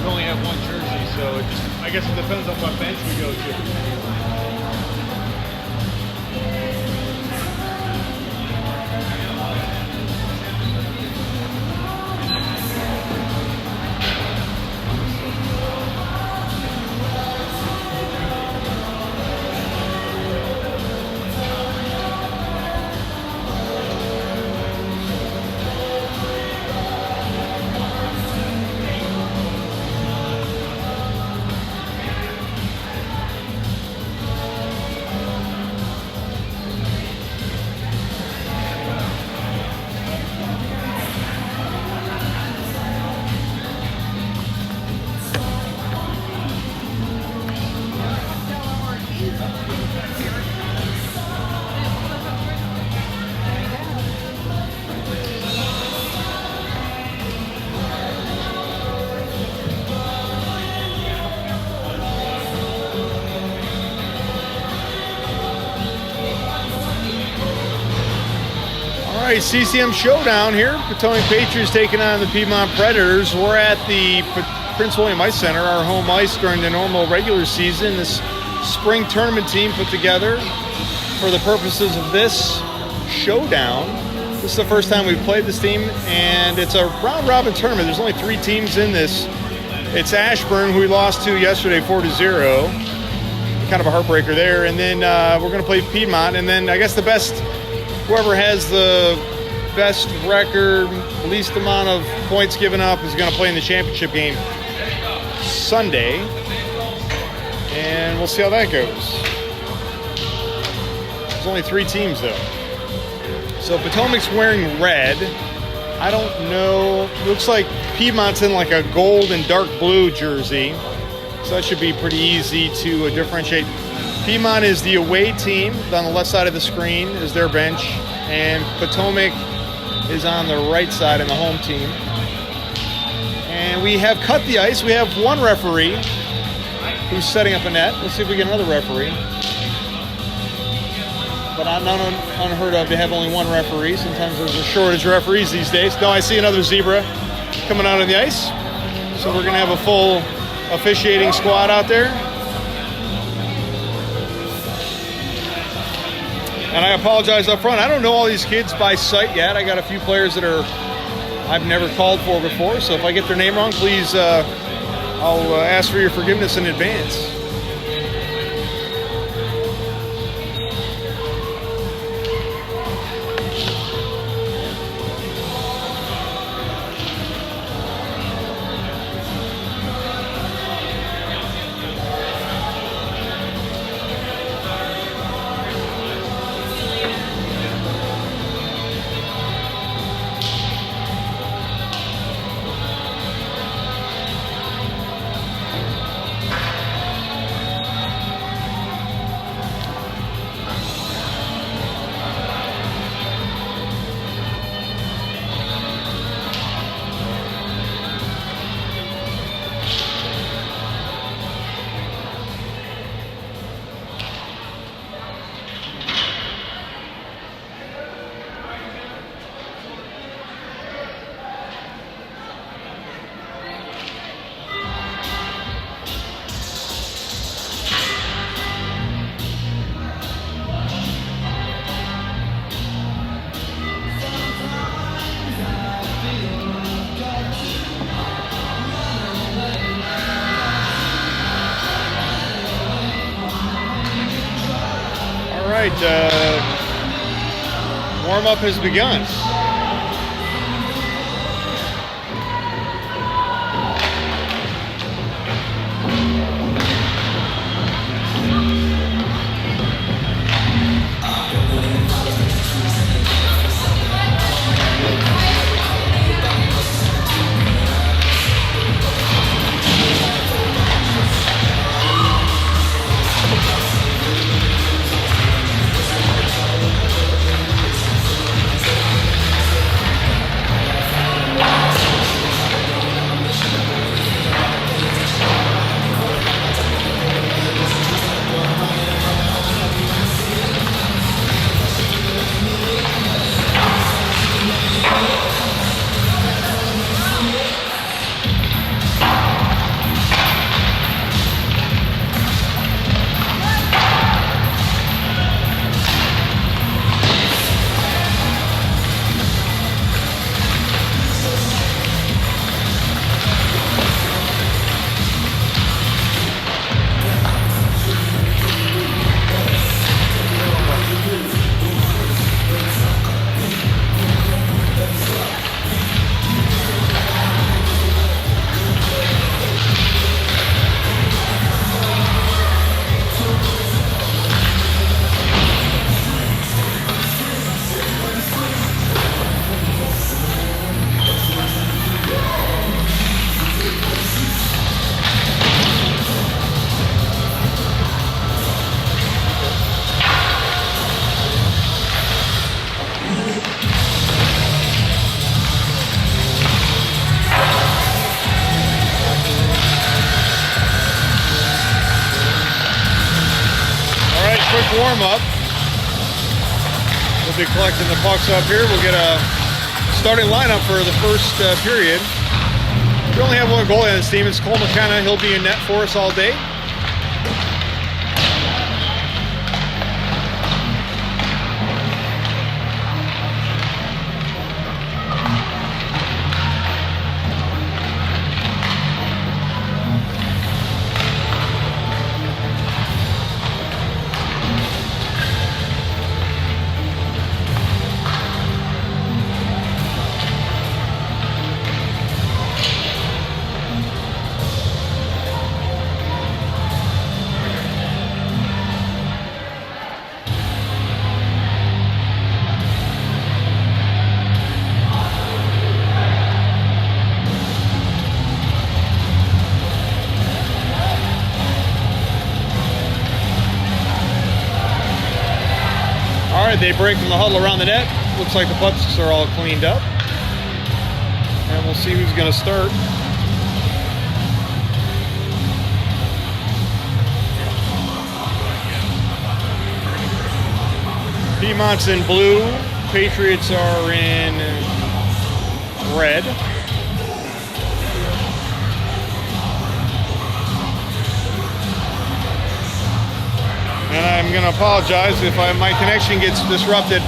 We only have one jersey, so it just, I guess it depends on what bench we go to. All right, CCM showdown here. Potomac Patriots taking on the Piedmont Predators. We're at the Prince William Ice Center, our home ice during the normal regular season. This spring tournament team put together for the purposes of this showdown. This is the first time we've played this team, and it's a round-robin tournament. There's only 3 teams in this. It's Ashburn, who we lost to yesterday 4-0. Kind of a heartbreaker there. And then we're going to play Piedmont, and then I guess the best... Whoever has the best record, least amount of points given up is going to play in the championship game Sunday. And we'll see how that goes. There's only 3 teams, though. So Potomac's wearing red. I don't know. Looks like Piedmont's in like a gold and dark blue jersey. So that should be pretty easy to differentiate. Piedmont is the away team. On the left side of the screen is their bench. And Potomac is on the right side in the home team. And we have cut the ice. We have one referee who's setting up a net. Let's see if we get another referee. But not unheard of to have only one referee. Sometimes there's a shortage of referees these days. No, I see another zebra coming out on the ice. So we're going to have a full officiating squad out there. And I apologize up front. I don't know all these kids by sight yet. I got a few players that I've never called for before. So if I get their name wrong, please, I'll ask for your forgiveness in advance. Warm-up has begun. warm-up. We'll be collecting the pucks up here. We'll get a starting lineup for the first period. We only have one goalie on this team. It's Cole McKenna. He'll be in net for us all day. They break from the huddle around the net. Looks like the pucks are all cleaned up. And we'll see who's going to start. Piedmont's in blue. Patriots are in red. And I'm going to apologize if my connection gets disrupted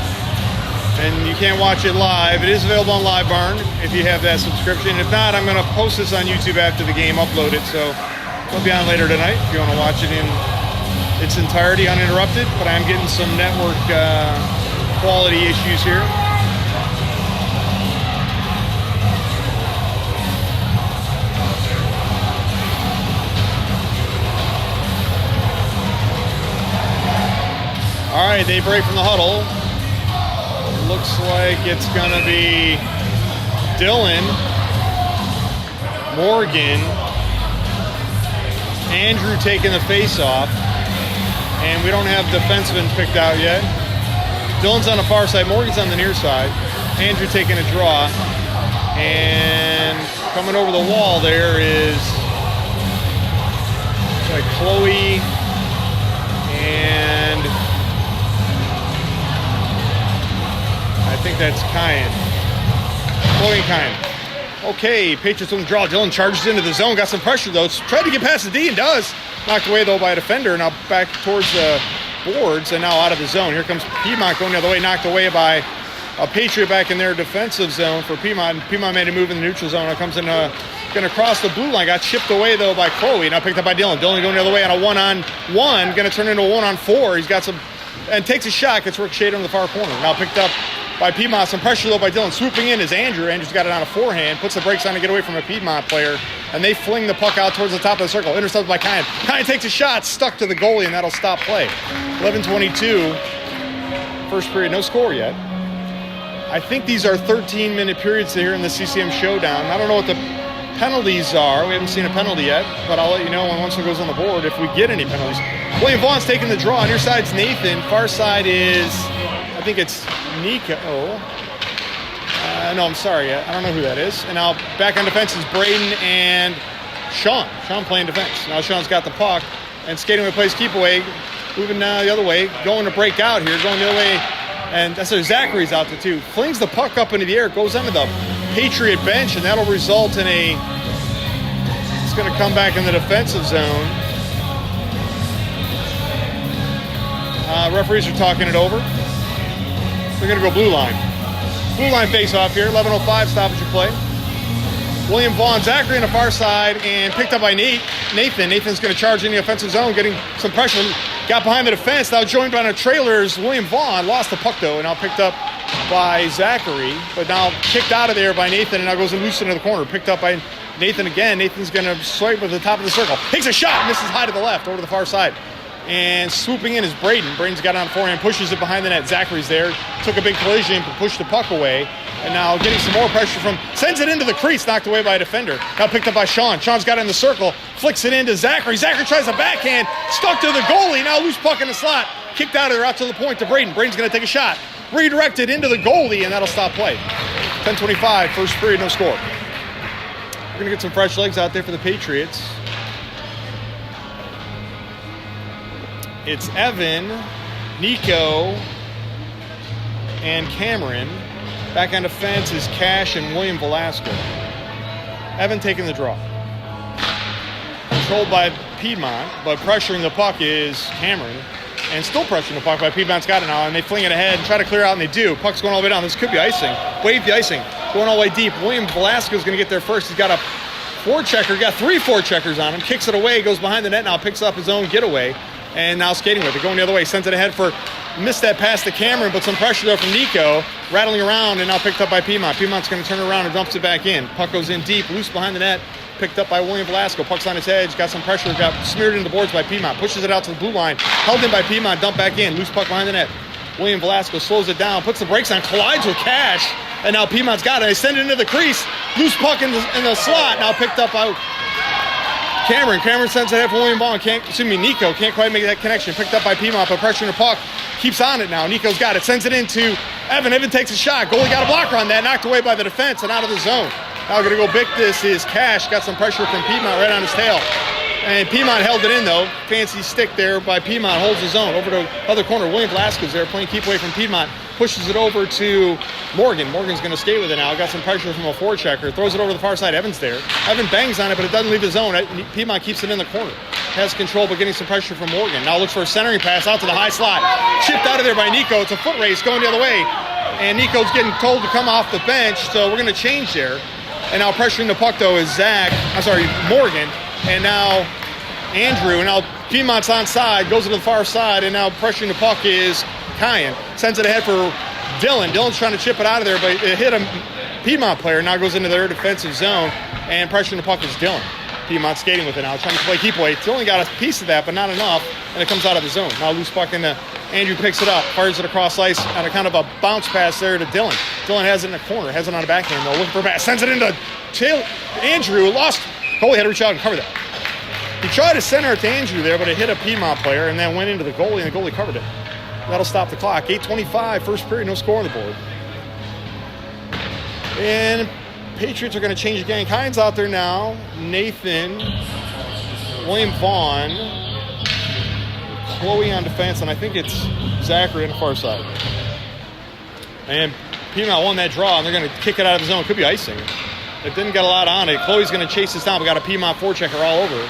and you can't watch it live. It is available on Live Barn if you have that subscription. If not, I'm going to post this on YouTube after the game, upload it. So it'll be on later tonight if you want to watch it in its entirety uninterrupted. But I'm getting some network quality issues here. All right, they break from the huddle. Looks like it's going to be Dylan, Morgan, Andrew taking the face-off. And we don't have defensemen picked out yet. Dylan's on the far side, Morgan's on the near side. Andrew taking a draw. And coming over the wall there is like Chloe and I think that's Kyan. Chloe and Kyan. Okay, Patriots on the draw. Dylan charges into the zone. Got some pressure, though. Tried to get past the D and does. Knocked away, though, by a defender. Now back towards the boards and now out of the zone. Here comes Piedmont going the other way. Knocked away by a Patriot back in their defensive zone for Piedmont. Piedmont made a move in the neutral zone. It comes in, going to cross the blue line. Got chipped away, though, by Chloe. Now picked up by Dylan. Dylan going the other way on a one-on-one. Going to turn into a one-on-four. He's got some, and takes a shot. Gets ricocheted on the far corner. Now picked up by Piedmont. Some pressure, though, by Dylan. Swooping in is Andrew. Andrew's got it on a forehand. Puts the brakes on to get away from a Piedmont player. And they fling the puck out towards the top of the circle. Intercepted by Kyan. Kyan takes a shot. Stuck to the goalie, and that'll stop play. 11:22. First period. No score yet. I think these are 13-minute periods here in the CCM Showdown. I don't know what the penalties are. We haven't seen a penalty yet, but I'll let you know when once it goes on the board if we get any penalties. William Vaughn's taking the draw. Near side's Nathan. Far side is, I think it's Nico. No, I'm sorry. I don't know who that is. And now back on defense is Braden and Sean. Sean playing defense. Now Sean's got the puck and skating away, plays keep away. Moving now the other way. Going to break out here. Going the other way. And that's where Zachary's out there too. Flings the puck up into the air. Goes under the Patriot bench. And that'll result in a... It's going to come back in the defensive zone. Referees are talking it over. They're going to go blue line. Blue line face-off here. 11:05 stoppage of play. William Vaughn, Zachary on the far side, and picked up by Nathan. Nathan's going to charge in the offensive zone, getting some pressure. Got behind the defense. Now joined by the trailers. William Vaughn lost the puck, though, and now picked up by Zachary. But now kicked out of there by Nathan, and now goes and loose into the corner. Picked up by Nathan again. Nathan's going to swipe with the top of the circle. Takes a shot. Misses high to the left, over to the far side. And swooping in is Braden. Braden's got it on forehand, pushes it behind the net. Zachary's there. Took a big collision, pushed the puck away. And now getting some more pressure from, sends it into the crease, knocked away by a defender. Now picked up by Sean. Sean's got it in the circle, flicks it into Zachary. Zachary tries a backhand, stuck to the goalie. Now loose puck in the slot. Kicked out of there, out to the point to Braden. Braden's going to take a shot. Redirected into the goalie, and that'll stop play. 10:25, first period, no score. We're going to get some fresh legs out there for the Patriots. It's Evan, Nico and Cameron. Back on defense is Cash and William Velasco. Evan taking the draw. Controlled by Piedmont, but pressuring the puck is Cameron. And still pressuring the puck by Piedmont's got it now, and they fling it ahead and try to clear out, and they do. Puck's going all the way down. This could be icing. Wave the icing. Going all the way deep. William Velasco's going to get there first. He's got a forechecker. Got 3 forecheckers on him. Kicks it away. Goes behind the net now. Picks up his own getaway. And now skating with it. Going the other way. Sends it ahead for... Missed that pass to Cameron, but some pressure there from Nico. Rattling around and now picked up by Piedmont. Piedmont's going to turn around and dumps it back in. Puck goes in deep. Loose behind the net. Picked up by William Velasco. Puck's on his edge. Got some pressure. Got smeared into the boards by Piedmont. Pushes it out to the blue line. Held in by Piedmont. Dumped back in. Loose puck behind the net. William Velasco slows it down. Puts the brakes on. Collides with Cash. And now Piedmont's got it. They send it into the crease. Loose puck in the slot. Now picked up by Cameron. Cameron sends it ahead for William Vaughn. Nico can't quite make that connection. Picked up by Piedmont, but pressure in the puck. Keeps on it now. Nico's got it. Sends it into Evan. Evan takes a shot. Goalie got a blocker on that. Knocked away by the defense and out of the zone. Now going to go big. This is Cash. Got some pressure from Piedmont right on his tail. And Piedmont held it in, though. Fancy stick there by Piedmont. Holds his own. Over to the other corner. William Velasquez there playing keep away from Piedmont. Pushes it over to Morgan. Morgan's going to skate with it now. Got some pressure from a forechecker. Throws it over the far side. Evan's there. Evan bangs on it, but it doesn't leave the zone. Piedmont keeps it in the corner. Has control, but getting some pressure from Morgan. Now looks for a centering pass out to the high slot. Chipped out of there by Nico. It's a foot race going the other way. And Nico's getting told to come off the bench, so we're going to change there. And now pressuring the puck, though, is Morgan. And now Andrew. And now Piedmont's onside. Goes to the far side. And now pressuring the puck is Kyan. Sends it ahead for Dylan. Dylan's trying to chip it out of there, but it hit a Piedmont player. Now goes into their defensive zone. And pressuring the puck is Dylan. Piedmont skating with it now. Trying to play keep away. Dylan got a piece of that, but not enough. And it comes out of the zone. Now loose puck into Andrew picks it up. Fires it across ice on a kind of a bounce pass there to Dylan. Dylan has it in the corner. Has it on the backhand, though. Looking for a pass. Sends it into Andrew. Lost. Goalie had to reach out and cover that. He tried to center it to Andrew there, but it hit a Piedmont player and then went into the goalie, and the goalie covered it. That'll stop the clock. 8:25, first period, no score on the board. And Patriots are going to change the gang. Hines out there now. Nathan, William Vaughn, Chloe on defense, and I think it's Zachary on the far side. And Piedmont won that draw, and they're going to kick it out of the zone. It could be icing. It didn't get a lot on it. Chloe's going to chase this down, but got a Piedmont forechecker all over it.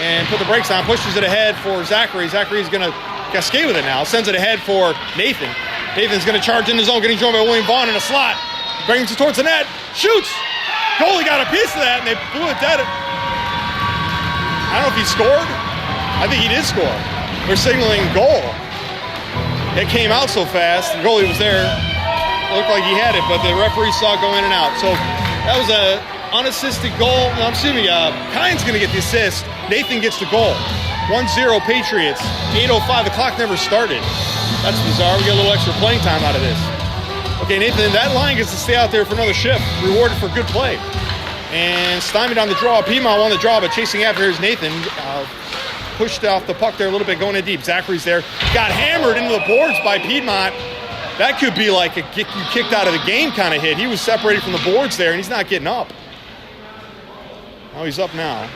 And put the brakes on, pushes it ahead for Zachary. Zachary's going to skate with it now. Sends it ahead for Nathan. Nathan's going to charge in the zone, getting joined by William Vaughn in a slot. Brings it towards the net. Shoots! Goalie got a piece of that, and they blew it dead. I don't know if he scored. I think he did score. They're signaling goal. It came out so fast. The goalie was there. It looked like he had it, but the referee saw it go in and out. So that was a unassisted goal. No, excuse me. Kyne's going to get the assist. Nathan gets the goal. 1-0 Patriots. 8:05. The clock never started. That's bizarre. We get a little extra playing time out of this. Okay, Nathan, that line gets to stay out there for another shift. Rewarded for good play. And stymied on the draw. Piedmont won the draw, but chasing after is Nathan. Pushed off the puck there a little bit, going in deep. Zachary's there. Got hammered into the boards by Piedmont. That could be like a get you kicked out of the game kind of hit. He was separated from the boards there, and he's not getting up. Oh, he's up now.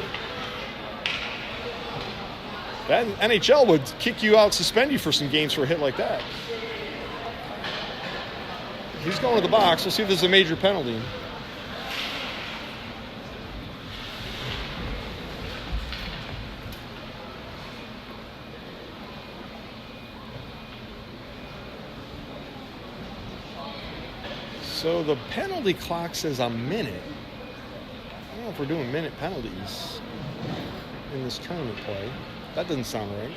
That NHL would kick you out, suspend you for some games for a hit like that. He's going to the box. We'll see if there's a major penalty. So the penalty clock says a minute. I don't know if we're doing minute penalties in this tournament play. That doesn't sound right.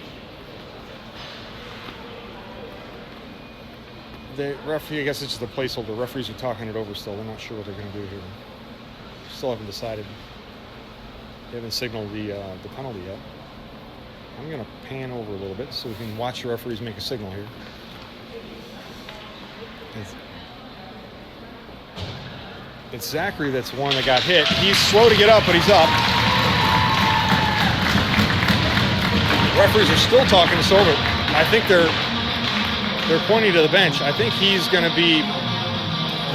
The referee, I guess it's just a placeholder. Referees are talking it over still. They're not sure what they're going to do here. Still haven't decided. They haven't signaled the penalty yet. I'm going to pan over a little bit so we can watch the referees make a signal here. It's Zachary that's the one that got hit. He's slow to get up, but he's up. Referees are still talking us over. I think they're pointing to the bench. I think he's going to be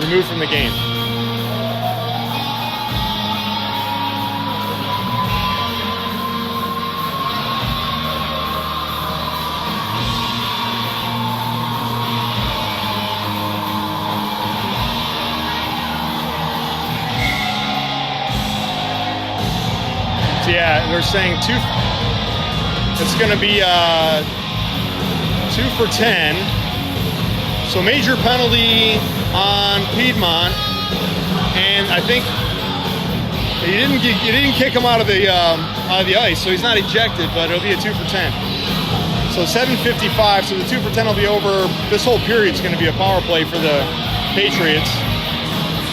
removed from the game. yeah, they're saying it's going to be 2 for 10. So major penalty on Piedmont, and I think you didn't kick him out of the ice, so he's not ejected, but it'll be a 2 for 10. So 7:55. So the 2 for 10 will be over. This whole period is going to be a power play for the Patriots.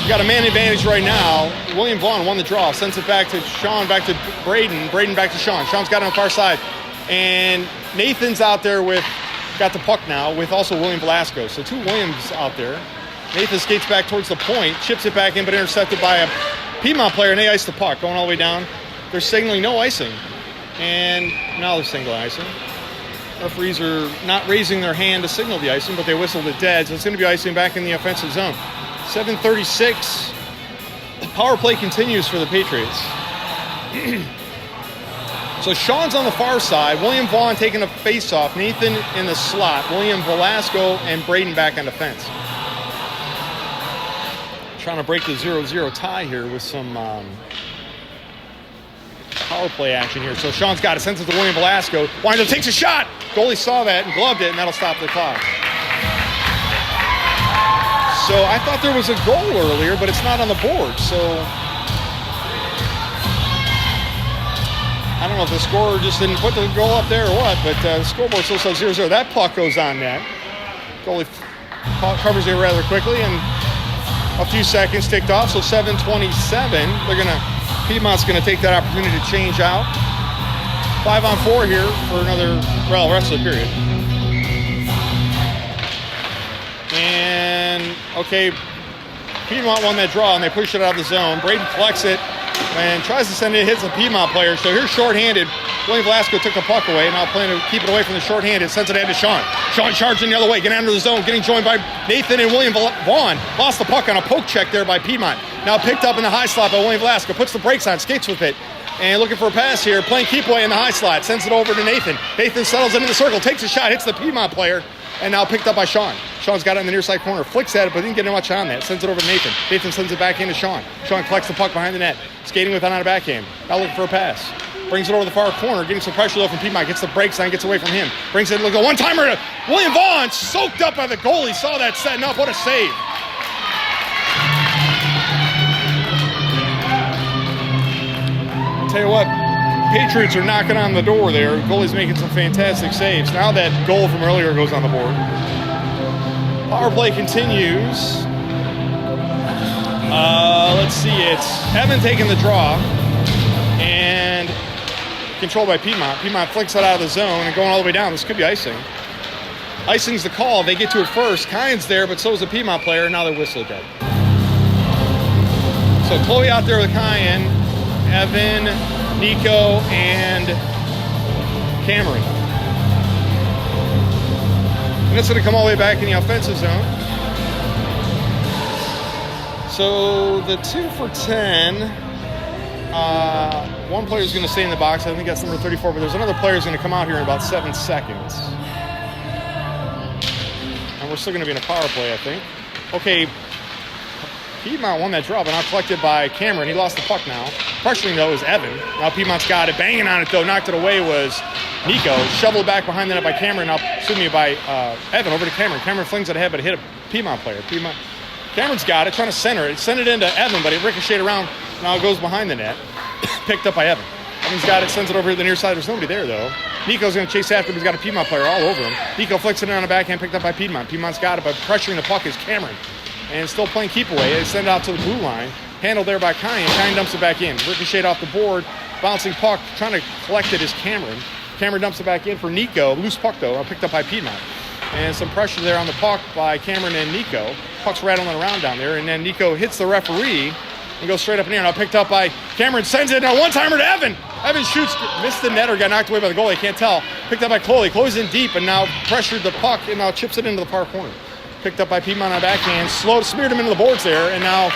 Got a man advantage right now. William Vaughn won the draw. Sends it back to Sean, back to Braden. Braden back to Sean. Sean's got it on the far side. And Nathan's out there got the puck now with also William Velasco. So 2 Williams out there. Nathan skates back towards the point, chips it back in, but intercepted by a Piedmont player, and they ice the puck. Going all the way down. They're signaling no icing. And now they're single icing. Referees are not raising their hand to signal the icing, but they whistled it dead. So it's going to be icing back in the offensive zone. 7:36. The power play continues for the Patriots. So Sean's on the far side. William Vaughn taking a face-off. Nathan in the slot. William Velasco and Braden back on defense. Trying to break the 0-0 tie here with some power play action here. So Sean's got it. Sends it to William Velasco. Winds up, takes a shot. Goalie saw that and gloved it, and that'll stop the clock. So I thought there was a goal earlier, but it's not on the board. So I don't know if the scorer just didn't put the goal up there or what, but the scoreboard still says 0-0. That puck goes on net. Goalie covers it rather quickly, and a few seconds ticked off. So 7:27. Piedmont's gonna take that opportunity to change out. 5-on-4 here for rest of the period. And, okay, Piedmont won that draw, and they push it out of the zone. Braden collects it and tries to send it, hits a Piedmont player. So here's shorthanded. William Velasco took the puck away, now playing to keep it away from the shorthanded. Sends it ahead to Sean. Sean charging the other way, getting out of the zone, getting joined by Nathan and William Vaughn. Lost the puck on a poke check there by Piedmont. Now picked up in the high slot by William Velasco. Puts the brakes on, skates with it. And looking for a pass here, playing keep away in the high slot. Sends it over to Nathan. Nathan settles into the circle, takes a shot, hits the Piedmont player, and now picked up by Sean. Sean's got it in the near side corner, flicks at it, but didn't get much on that. Sends it over to Nathan. Nathan sends it back into Sean. Sean collects the puck behind the net, skating with it on a backhand. Now looking for a pass. Brings it over the far corner, getting some pressure though from Piedmont. Gets the brakes on, gets away from him. Brings it, look, a one-timer to William Vaughn, soaked up by the goalie. Saw that setting up. What a save. I'll tell you what, Patriots are knocking on the door there. The goalie's making some fantastic saves. Now that goal from earlier goes on the board. Power play continues. Let's see, it's Evan taking the draw and controlled by Piedmont. Piedmont flicks it out of the zone and going all the way down. This could be icing. Icing's the call. They get to it first. Kyan's there, but so is the Piedmont player. Now they're whistle dead. So Chloe out there with Kyan, Evan, Nico, and Cameron. And it's going to come all the way back in the offensive zone. So the 2 for 10, one player is going to stay in the box. I think that's number 34, but there's another player who's going to come out here in about 7 seconds. And we're still going to be in a power play, I think. Okay, Piedmont won that draw, but now collected by Cameron. He lost the puck now. Pressuring, though, is Evan. Now Piedmont's got it. Banging on it, though. Knocked it away was Nico. Shoveled back behind the net by Cameron. Now, by Evan over to Cameron. Cameron flings it ahead, but it hit a Piedmont player. Cameron's got it, trying to center it. Sent it into Evan, but it ricocheted around. Now it goes behind the net. Picked up by Evan. Evan's got it, sends it over to the near side. There's nobody there, though. Nico's going to chase after him. He's got a Piedmont player all over him. Nico flicks it in on the backhand, picked up by Piedmont. Piedmont's got it, but pressuring the puck is Cameron. And still playing keep away. They send it out to the blue line. Handled there by Kyan. Kyan dumps it back in. Ricochet off the board. Bouncing puck. Trying to collect it is Cameron. Cameron dumps it back in for Nico. Loose puck, though. Picked up by Piedmont. And some pressure there on the puck by Cameron and Nico. Puck's rattling around down there. And then Nico hits the referee and goes straight up in the air. Now picked up by Cameron. Sends it. Now one-timer to Evan. Evan shoots. Missed the net or got knocked away by the goalie. I can't tell. Picked up by Chloe. Chloe's in deep and now pressured the puck and now chips it into the far corner. Picked up by Piedmont on backhand. Smeared him into the boards there and now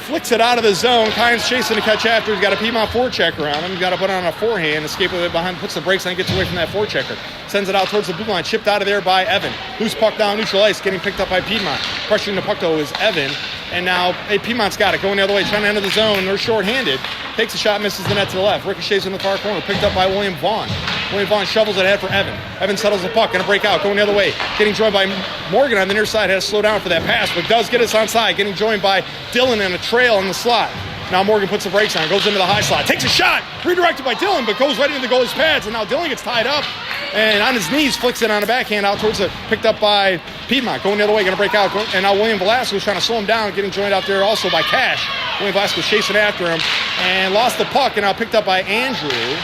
flicks it out of the zone. Kyan's chasing to catch after. He's got a Piedmont forechecker on him. He's got to put on a forehand, escape with it behind, puts the brakes on, gets away from that forechecker. Sends it out towards the blue line, chipped out of there by Evan. Loose puck down neutral ice, getting picked up by Piedmont. Pressuring the puck though is Evan. And now Piedmont's got it, going the other way, trying to enter the zone. They're shorthanded. takes a shot, misses the net to the left. Ricochets in the far corner, picked up by William Vaughn. William Vaughn shovels it ahead for Evan. Evan settles the puck, gonna break out, going the other way. Getting joined by Morgan on the near side, has to slow down for that pass, but does get us onside. Getting joined by Dylan in a trail in the slot. Now Morgan puts the brakes on, goes into the high slot, takes a shot, redirected by Dylan, but goes right into the goalie's pads, and now Dylan gets tied up, and on his knees, flicks it on a backhand out towards picked up by Piedmont, going the other way, gonna break out, and now William Velasquez trying to slow him down, getting joined out there also by Cash. William Velasquez chasing after him, and lost the puck, and now picked up by Andrew.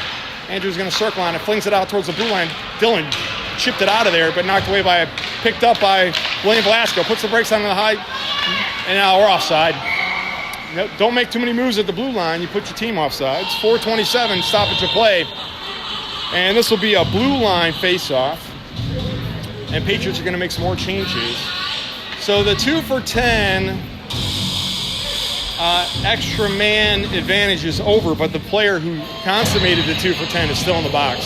Andrew's gonna circle on it, flings it out towards the blue line. Dylan chipped it out of there, but knocked away picked up by William Velasquez, puts the brakes on the high, and now we're offside. Don't make too many moves at the blue line. You put your team offside. It's 4:27, stoppage of play. And this will be a blue line face-off. And Patriots are going to make some more changes. So the 2 for 10 extra man advantage is over, but the player who consummated the 2 for 10 is still in the box.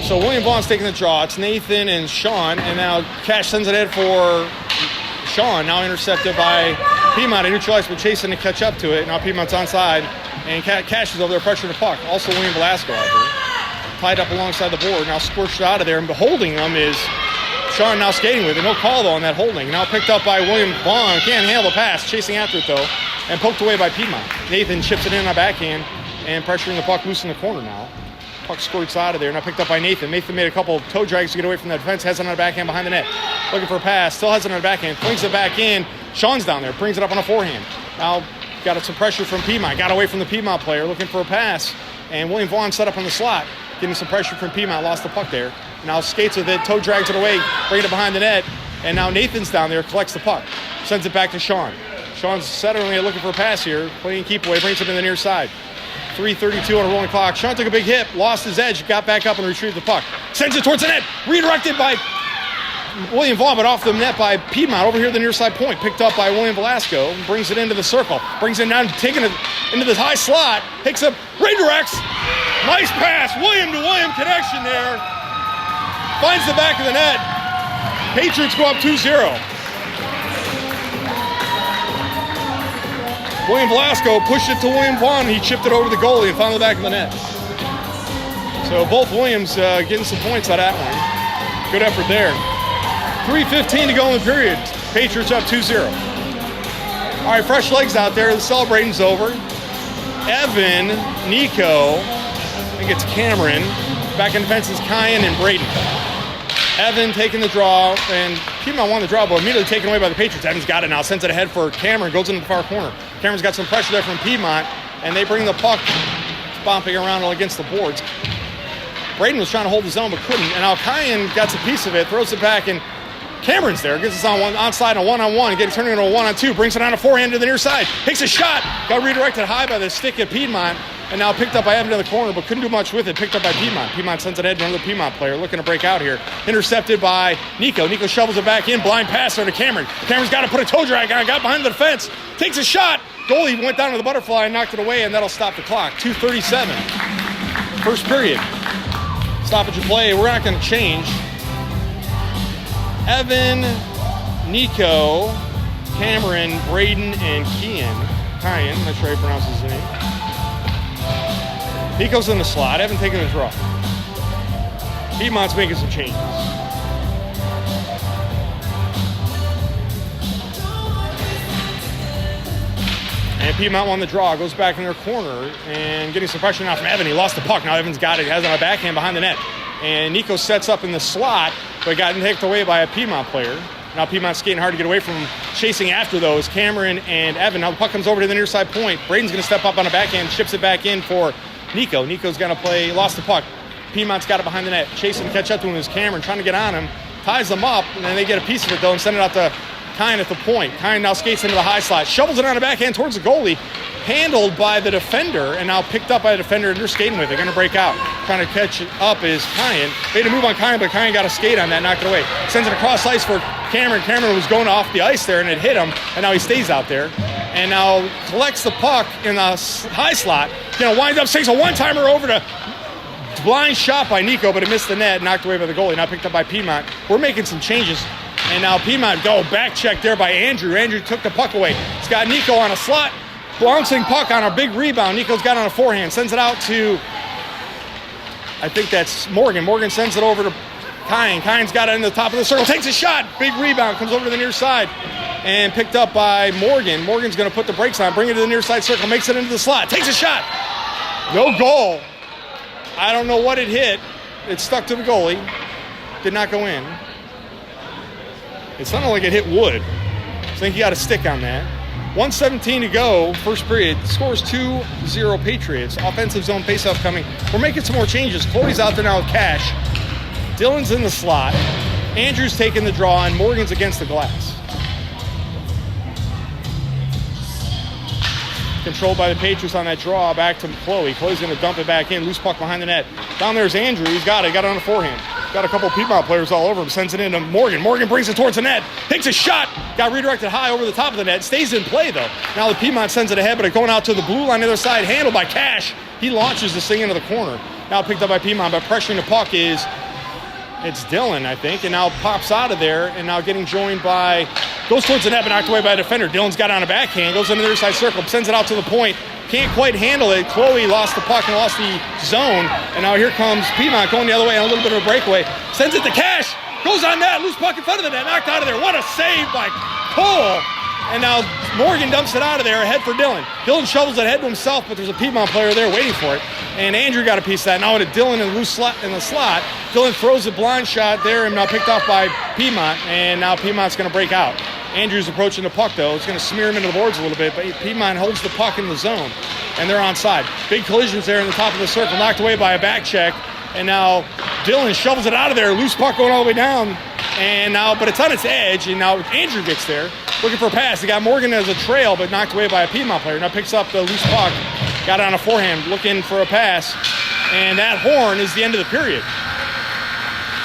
So William Vaughn's taking the draw. It's Nathan and Sean. And now Cash sends it in for Sean, now intercepted by Piedmont. Neutralized, but chasing to catch up to it. Now Piedmont's onside, and Cash is over there pressuring the puck. Also William Velasco out there, tied up alongside the board. Now squished out of there, and holding him is Sean now skating with it. No call, though, on that holding. Now picked up by William Vaughn. Can't handle the pass, chasing after it, though, and poked away by Piedmont. Nathan chips it in on a backhand, and pressuring the puck loose in the corner now. Puck squirts out of there. Now picked up by Nathan. Nathan made a couple toe drags to get away from the defense. Has it on a backhand behind the net. Looking for a pass. Still has it on a backhand. Flings it back in. Sean's down there. Brings it up on a forehand. Now got some pressure from Piedmont. Got away from the Piedmont player. Looking for a pass. And William Vaughn set up on the slot. Getting some pressure from Piedmont. Lost the puck there. Now skates with it. Toe drags it away. Bringing it behind the net. And now Nathan's down there. Collects the puck. Sends it back to Sean. Sean's suddenly looking for a pass here. Playing keep away. Brings it in the near side. 3:32 on a rolling clock. Sean took a big hit, lost his edge, got back up and retrieved the puck. Sends it towards the net. Redirected by William Vaughn, but off the net by Piedmont. Over here the near side point. Picked up by William Velasco. Brings it into the circle. Brings it down, taking it into the high slot. Picks up, redirects. Nice pass. William to William connection there. Finds the back of the net. Patriots go up 2-0. William Velasco pushed it to William Vaughn. He chipped it over the goalie and found the back of the net. So both Williams getting some points out of that one. Good effort there. 3:15 to go in the period. Patriots up 2-0. All right, fresh legs out there. The celebrating's over. Evan, Nico, I think it's Cameron. Back in defense is Kyan and Braden. Evan taking the draw, and Piedmont won the draw, but immediately taken away by the Patriots. Evan's got it now, sends it ahead for Cameron, goes into the far corner. Cameron's got some pressure there from Piedmont, and they bring the puck bumping around against the boards. Braden was trying to hold his own, but couldn't, and now Kyan gets a piece of it, throws it back, and Cameron's there, gets us on onside, a one-on-one, turning it into a one-on-two, brings it on a forehand to the near side, takes a shot, got redirected high by the stick at Piedmont, and now picked up by Evan in the corner, but couldn't do much with it. Picked up by Piedmont. Piedmont sends it ahead to another Piedmont player looking to break out here. Intercepted by Nico. Nico shovels it back in. Blind pass there to Cameron. Cameron's got to put a toe drag on. Got behind the defense. Takes a shot. Goalie went down to the butterfly and knocked it away, and that'll stop the clock. 2:37. First period. Stoppage of play. We're not going to change. Evan, Nico, Cameron, Braden, and Kyan. I'm not sure how he pronounces his name. Nico's in the slot. Evan taking the draw. Piedmont's making some changes. And Piedmont won the draw. Goes back in their corner and getting some pressure now from Evan. He lost the puck. Now Evan's got it. He has it on a backhand behind the net. And Nico sets up in the slot, but got taken away by a Piedmont player. Now Piedmont's skating hard to get away from him. Chasing after those, Cameron and Evan. Now the puck comes over to the near side point. Braden's going to step up on a backhand, ships it back in for Nico. Nico's going to play, lost the puck. Piedmont's got it behind the net. Chasing to catch up to him is Cameron, trying to get on him. Ties them up, and then they get a piece of it, though, and send it out to Kyan at the point. Kyan now skates into the high slot. Shovels it on a backhand towards the goalie. Handled by the defender, and now picked up by the defender, and they're skating with it. They're going to break out. Trying to catch it up is Kyan. Made a move on Kyan, but Kyan got a skate on that, knocked it away. Sends it across ice for Cameron. Cameron was going off the ice there, and it hit him, and now he stays out there. And now collects the puck in the high slot. Winds up, takes a one-timer over to blind shot by Nico, but it missed the net, knocked away by the goalie. Now picked up by Piedmont. We're making some changes. And now Piedmont back check there by Andrew. Andrew took the puck away. He's got Nico on a slot. bouncing puck on a big rebound. Nico's got on a forehand, sends it out to, I think that's Morgan. Morgan sends it over to Kine. Kine's got it in the top of the circle, takes a shot. Big rebound, comes over to the near side and picked up by Morgan. Morgan's going to put the brakes on, bring it to the near side circle, makes it into the slot, takes a shot. No goal. I don't know what it hit. It stuck to the goalie. Did not go in. It sounded like it hit wood. I think you got a stick on that. 1:17 to go, first period. Scores 2-0 Patriots. Offensive zone faceoff coming. We're making some more changes. Chloe's out there now with Cash. Dylan's in the slot. Andrew's taking the draw, and Morgan's against the glass. Controlled by the Patriots on that draw. Back to Chloe. Chloe's going to dump it back in. Loose puck behind the net. Down there's Andrew. He's got it. Got it on the forehand. Got a couple of Piedmont players all over him. Sends it into Morgan. Morgan brings it towards the net. Takes a shot. Got redirected high over the top of the net. Stays in play, though. Now the Piedmont sends it ahead, but it's going out to the blue line on the other side. Handled by Cash. He launches this thing into the corner. Now picked up by Piedmont, but pressuring the puck is... It's Dylan, I think, and now pops out of there, and now getting joined by... Goes towards the net, but knocked away by a defender. Dylan's got it on a backhand. Goes into the other side circle. Sends it out to the point. Can't quite handle it. Chloe lost the puck and lost the zone. And now here comes Piedmont going the other way on a little bit of a breakaway. Sends it to Cash. Goes on net. Loose puck in front of the net. Knocked out of there. What a save by Cole. And now Morgan dumps it out of there ahead for Dylan. Dylan shovels it ahead to himself, but there's a Piedmont player there waiting for it. And Andrew got a piece of that. Now to Dylan in the slot. Dylan throws a blind shot there and now picked off by Piedmont. And now Piedmont's going to break out. Andrew's approaching the puck, though. It's going to smear him into the boards a little bit, but Piedmont holds the puck in the zone, and they're onside. Big collisions there in the top of the circle, knocked away by a back check, and now Dylan shovels it out of there. Loose puck going all the way down, and now, but it's on its edge, and now Andrew gets there, looking for a pass. He got Morgan as a trail, but knocked away by a Piedmont player. Now picks up the loose puck, got it on a forehand, looking for a pass, and that horn is the end of the period.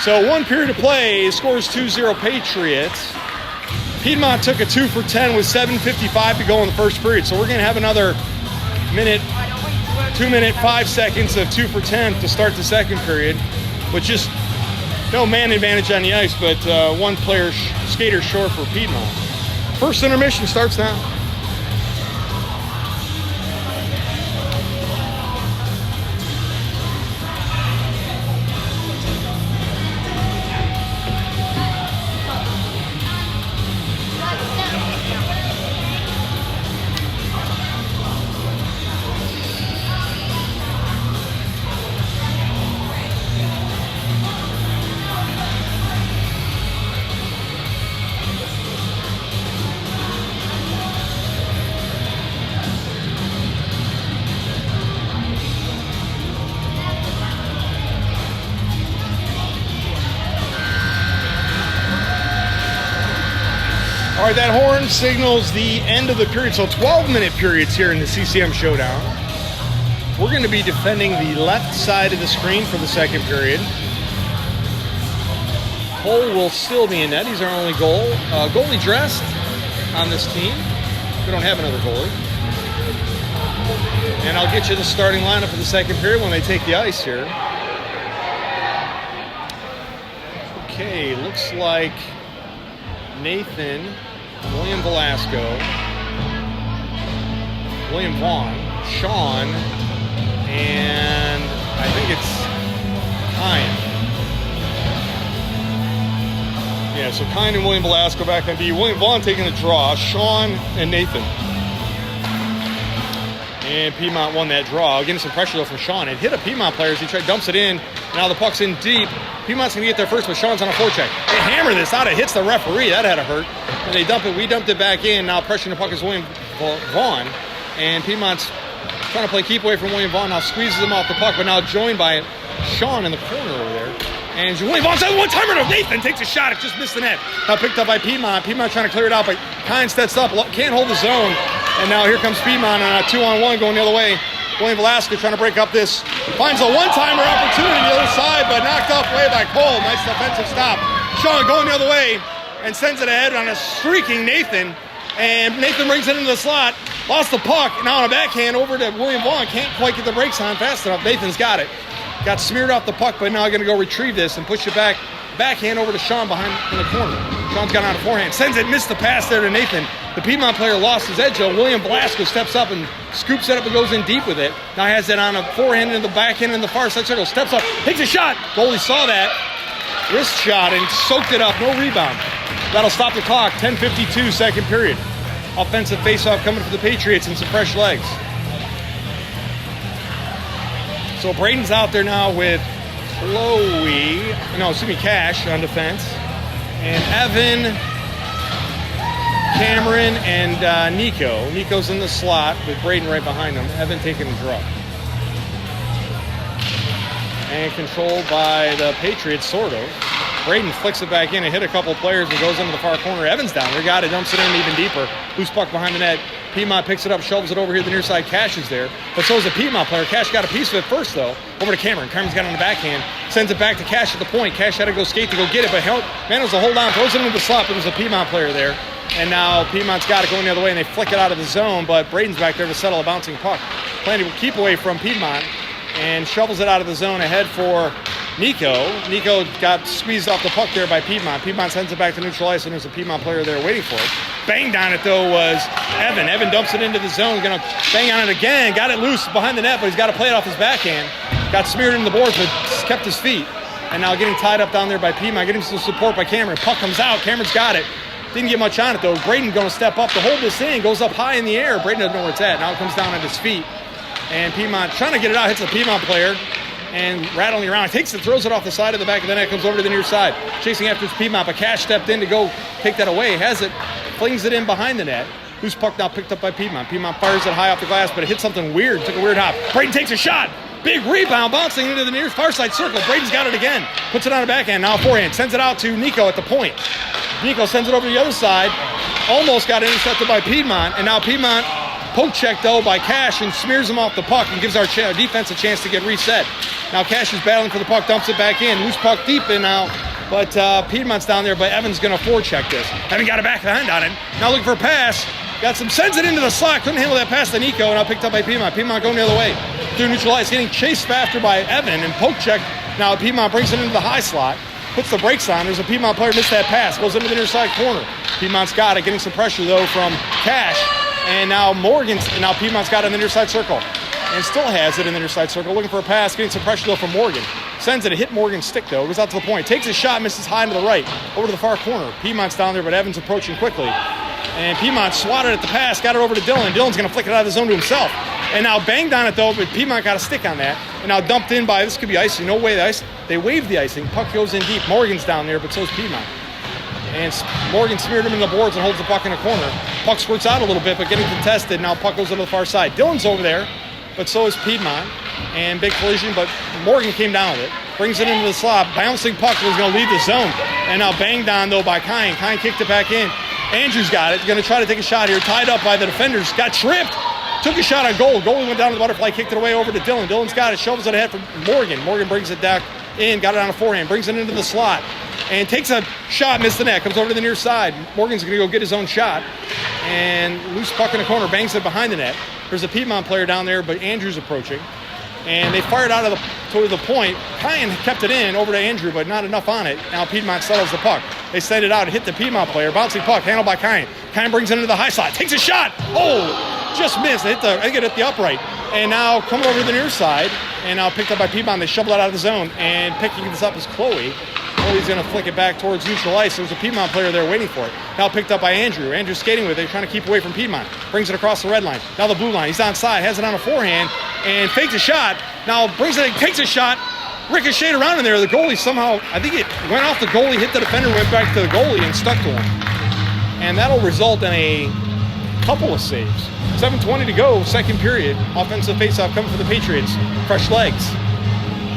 So 1 period of play, scores 2-0 Patriots. Piedmont took a 2 for 10 with 7:55 to go in the first period. So we're going to have another 2 minute 5 seconds of 2 for 10 to start the second period, with just no man advantage on the ice, but one player skater short for Piedmont. First intermission starts now. All right, that horn signals the end of the period. So 12-minute periods here in the CCM Showdown. We're going to be defending the left side of the screen for the second period. Cole will still be in net. He's our only goal. Goalie dressed on this team. We don't have another goalie. And I'll get you the starting lineup for the second period when they take the ice here. Okay, looks like Nathan, William Velasco, William Vaughn, Sean, and I think it's Kine. Yeah, so Kine and William Velasco back on D. William Vaughn taking the draw, Sean and Nathan. And Piedmont won that draw. Getting some pressure though from Sean. It hit a Piedmont player as he dumps it in. Now the puck's in deep. Piedmont's going to get there first, but Sean's on a forecheck. They hammer this out. It hits the referee. That had to hurt. And they dump it. We dumped it back in. Now pressuring the puck is William Vaughn. And Piedmont's trying to play keep away from William Vaughn. Now squeezes him off the puck, but now joined by Sean in the corner over there. And William Vaughn says one-timer to Nathan. Takes a shot. It just missed the net. Now picked up by Piedmont. Piedmont trying to clear it out, but Kine steps up. Can't hold the zone. And now here comes Piedmont on a 2-on-1 going the other way. William Velasco trying to break up this. Finds a one-timer opportunity on the other side, but knocked off away by Cole. Nice defensive stop. Sean going the other way and sends it ahead on a streaking Nathan. And Nathan brings it into the slot. Lost the puck. Now on a backhand over to William Vaughn. Can't quite get the brakes on fast enough. Nathan's got it. Got smeared off the puck, but now going to go retrieve this and push it back. Backhand over to Sean behind in the corner. Sean's got on a forehand. Sends it, missed the pass there to Nathan. The Piedmont player lost his edge, though. William Velasco steps up and scoops it up and goes in deep with it. Now has it on a forehand in the backhand in the far side circle. Steps up, takes a shot. Goalie saw that. Wrist shot and soaked it up. No rebound. That'll stop the clock. 10:52, second period. Offensive faceoff coming for the Patriots and some fresh legs. So Braden's out there now with Cash on defense. And Evan, Cameron, and Nico. Nico's in the slot with Braden right behind him. Evan taking a draw. And controlled by the Patriots, sort of. Braden flicks it back in and hit a couple players and goes into the far corner. Evans down there, got it, dumps it in even deeper. Loose puck behind the net. Piedmont picks it up, shovels it over here to the near side. Cash is there, but so is the Piedmont player. Cash got a piece of it first, though. Over to Cameron. Cameron's got it on the backhand. Sends it back to Cash at the point. Cash had to go skate to go get it, but manages to hold on, throws it into the slot. But there's a Piedmont player there. And now Piedmont's got it going the other way, and they flick it out of the zone, but Braden's back there to settle a bouncing puck. Plenty to keep away from Piedmont, and shovels it out of the zone ahead for Nico. Nico got squeezed off the puck there by Piedmont. Piedmont sends it back to neutral ice, and there's a Piedmont player there waiting for it. Banged on it, though, was Evan. Evan dumps it into the zone. Going to bang on it again. Got it loose behind the net, but he's got to play it off his backhand. Got smeared into the boards, but kept his feet. And now getting tied up down there by Piedmont. Getting some support by Cameron. Puck comes out. Cameron's got it. Didn't get much on it, though. Braden going to step up to hold this in. Goes up high in the air. Braden doesn't know where it's at. Now it comes down at his feet. And Piedmont trying to get it out. Hits the Piedmont player. And rattling around. Takes it, throws it off the side of the back of the net. Comes over to the near side. Chasing after his Piedmont. But Cash stepped in to go take that away. Has it. Flings it in behind the net. Loose puck now picked up by Piedmont. Piedmont fires it high off the glass, but it hit something weird. Took a weird hop. Braden takes a shot. Big rebound, bouncing into the near far side circle. Braden's got it again. Puts it on a backhand. Now a forehand. Sends it out to Nico at the point. Nico sends it over to the other side. Almost got intercepted by Piedmont. And now Piedmont poke checked, though, by Cash and smears him off the puck and gives our defense a chance to get reset. Now Cash is battling for the puck. Dumps it back in. Loose puck deep in now. But Piedmont's down there, but Evan's going to forecheck this. Evan got a backhand on it. Now looking for a pass. Sends it into the slot. Couldn't handle that pass to Nico, and now picked up by Piedmont. Piedmont going the other way. Through neutral ice, getting chased after by Evan and poke check. Now Piedmont brings it into the high slot. Puts the brakes on. There's a Piedmont player missed that pass. Goes into the near side corner. Piedmont's got it. Getting some pressure, though, from Cash. And now Piedmont's got it in the near side circle. And still has it in the near side circle. Looking for a pass. Getting some pressure, though, from Morgan. Sends it. It hit Morgan's stick, though. Goes out to the point. Takes a shot. Misses high to the right. Over to the far corner. Piedmont's down there, but Evan's approaching quickly. And Piedmont swatted at the pass. Got it over to Dylan. Dylan's going to flick it out of the zone to himself. And now banged on it, though, but Piedmont got a stick on that. And now dumped in by, this could be icing. No way. They waived the icing. Puck goes in deep. Morgan's down there, but so is Piedmont. And Morgan smeared him in the boards and holds the puck in the corner. Puck squirts out a little bit, but getting contested. Now puck goes to the far side. Dylan's over there, but so is Piedmont. And big collision, but Morgan came down with it. Brings it into the slot. Bouncing puck was going to leave the zone. And now banged on, though, by Kine. Kine kicked it back in. Andrews got it. Going to try to take a shot here. Tied up by the defenders. Got tripped. Took a shot on goal. Goalie went down to the butterfly. Kicked it away over to Dylan. Dylan's got it. Shovels it ahead for Morgan. Morgan brings it back in. Got it on a forehand. Brings it into the slot. And takes a shot. Missed the net. Comes over to the near side. Morgan's going to go get his own shot. And loose puck in the corner. Bangs it behind the net. There's a Piedmont player down there, but Andrews approaching. And they fired out toward the point. Kyan kept it in over to Andrew, but not enough on it. Now Piedmont settles the puck. They send it out. It hit the Piedmont player. Bouncing puck, handled by Kyan. Kyan brings it into the high slot. Takes a shot. Oh, just missed. I think it hit the upright. And now coming over to the near side. And now picked up by Piedmont. They shovel it out of the zone. And picking this up is Chloe. Chloe's going to flick it back towards neutral ice. There's a Piedmont player there waiting for it. Now picked up by Andrew. Andrew's skating with it. They're trying to keep away from Piedmont. Brings it across the red line. Now the blue line. He's onside. Has it on a forehand. And fakes a shot. Now brings it in. Takes a shot. Ricocheted around in there. The goalie somehow, I think it went off the goalie, hit the defender, went back to the goalie, and stuck to him. And that'll result in a couple of saves. 7:20 to go, second period. Offensive faceoff coming for the Patriots. Fresh legs.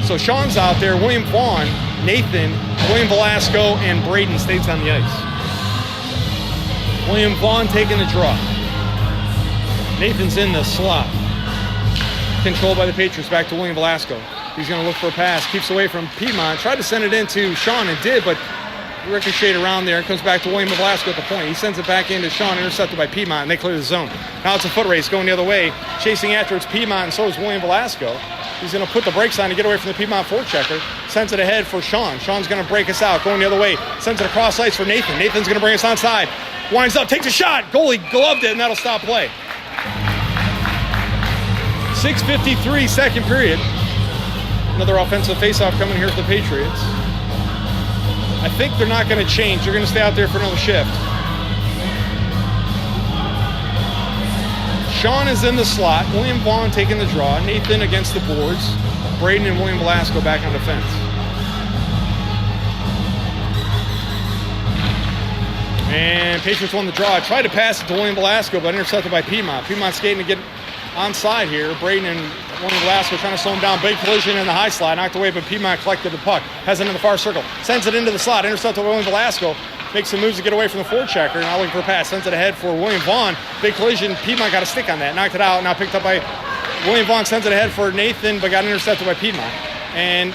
So Sean's out there. William Vaughn, Nathan, William Velasco, and Braden stays on the ice. William Vaughn taking the draw. Nathan's in the slot. Controlled by the Patriots. Back to William Velasco. He's going to look for a pass. Keeps away from Piedmont. Tried to send it into Sean and did, but ricocheted around there. It comes back to William Velasco at the point. He sends it back into Sean, intercepted by Piedmont, and they clear the zone. Now it's a foot race going the other way. Chasing after it's Piedmont, and so is William Velasco. He's going to put the brakes on to get away from the Piedmont forechecker. Sends it ahead for Sean. Sean's going to break us out, going the other way. Sends it across ice for Nathan. Nathan's going to bring us onside. Winds up, takes a shot. Goalie gloved it, and that'll stop play. 6:53, second period. Another offensive faceoff coming here for the Patriots. I think they're not going to change. They're going to stay out there for another shift. Sean is in the slot. William Vaughn taking the draw. Nathan against the boards. Braden and William Velasco back on defense. And Patriots won the draw. Tried to pass it to William Velasco, but intercepted by Piedmont. Piedmont skating to get onside here. Braden and William Velasco trying to slow him down. Big collision in the high slot. Knocked away, but Piedmont collected the puck. Has it in the far circle. Sends it into the slot. Intercepted by William Velasco. Makes some moves to get away from the forechecker. Now looking for a pass. Sends it ahead for William Vaughn. Big collision. Piedmont got a stick on that. Knocked it out. Now picked up by William Vaughn. Sends it ahead for Nathan, but got intercepted by Piedmont. And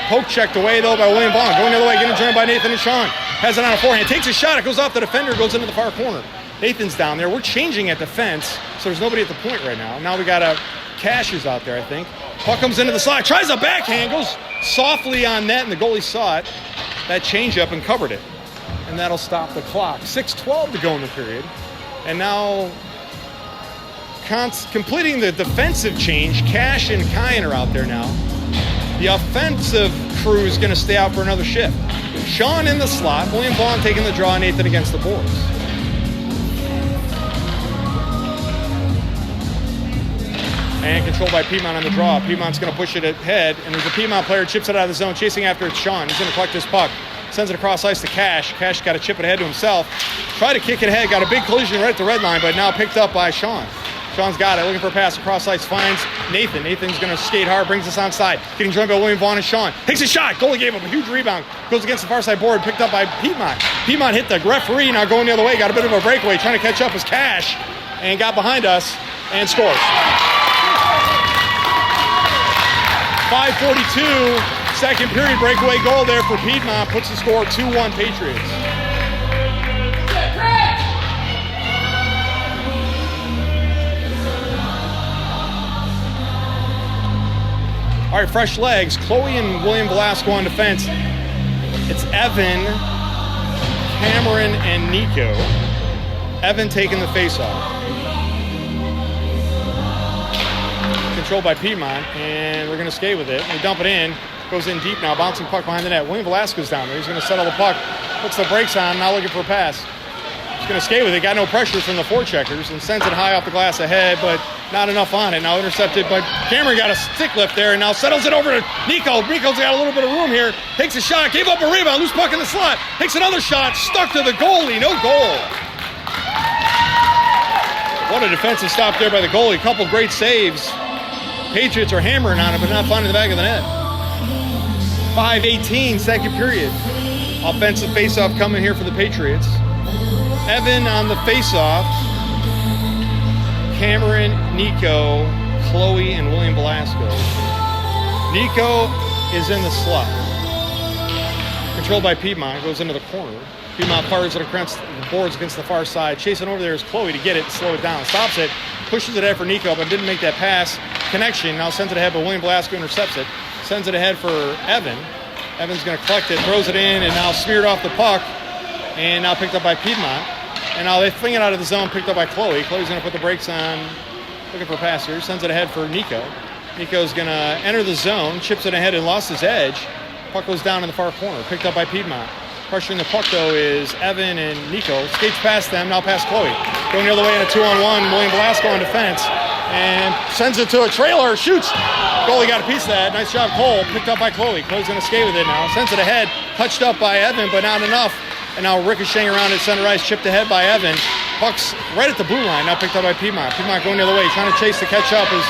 poke checked away, though, by William Vaughn. Going the other way. Getting joined by Nathan and Sean. Has it on a forehand. Takes a shot. It goes off the defender. Goes into the far corner. Nathan's down there. We're changing at defense, so there's nobody at the point right now. Now we got a Cash is out there, I think. Puck comes into the slot. Tries a backhand. Goes softly on net, and the goalie saw it. That changeup and covered it. And that'll stop the clock. 6:12 to go in the period. And now completing the defensive change, Cash and Kyan are out there now. The offensive crew is going to stay out for another shift. Sean in the slot. William Vaughn taking the draw. Nathan against the boards. And controlled by Piedmont on the draw. Piedmont's going to push it ahead. And there's a Piedmont player, chips it out of the zone, chasing after it. Sean. He's going to collect this puck. Sends it across ice to Cash. Cash got to chip it ahead to himself. Tried to kick it ahead. Got a big collision right at the red line, but now picked up by Sean. Sean's got it. Looking for a pass across ice. Finds Nathan. Nathan's going to skate hard. Brings us onside. Getting joined by William Vaughn and Sean. Takes a shot. Goalie gave him a huge rebound. Goes against the far side board. Picked up by Piedmont. Piedmont hit the referee. Now going the other way. Got a bit of a breakaway. Trying to catch up as Cash. And got behind us and scores. 5:42. Second period breakaway goal there for Piedmont. Puts the score 2-1 Patriots. All right, fresh legs. Chloe and William Velasco on defense. It's Evan, Cameron, and Nico. Evan taking the faceoff. Controlled by Piedmont, and we're going to skate with it. We dump it in. Goes in deep now, bouncing puck behind the net. William Velasco's down there. He's going to settle the puck. Puts the brakes on, now looking for a pass. He's going to skate with it. Got no pressure from the forecheckers and sends it high off the glass ahead, but not enough on it. Now intercepted, but Cameron got a stick lift there and now settles it over to Nico. Nico's got a little bit of room here. Takes a shot, gave up a rebound, loose puck in the slot. Takes another shot, stuck to the goalie, no goal. What a defensive stop there by the goalie. A couple great saves. Patriots are hammering on it, but not finding the back of the net. 5:18, second period. Offensive faceoff coming here for the Patriots. Evan on the faceoff. Cameron, Nico, Chloe, and William Velasco. Nico is in the slot. Controlled by Piedmont, goes into the corner. Piedmont fires it against the boards against the far side. Chasing over there is Chloe to get it, slow it down. Stops it, pushes it ahead for Nico, but didn't make that pass connection. Now sends it ahead, but William Velasco intercepts it. Sends it ahead for Evan. Evan's going to collect it, throws it in, and now smeared off the puck. And now picked up by Piedmont. And now they fling it out of the zone, picked up by Chloe. Chloe's going to put the brakes on, looking for a pass here. Sends it ahead for Nico. Nico's going to enter the zone, chips it ahead and lost his edge. Puck goes down in the far corner, picked up by Piedmont. Pressuring the puck, though, is Evan and Nico. Skates past them, now past Chloe. Going the other way in a 2-on-1, William Velasco on defense. And sends it to a trailer, shoots. Goalie got a piece of that. Nice job, Cole. Picked up by Chloe. Chloe's going to skate with it now. Sends it ahead, touched up by Evan, but not enough. And now ricocheting around at center ice, chipped ahead by Evan. Puck's right at the blue line, now picked up by Piedmont. Piedmont going the other way, trying to chase to catch up. Is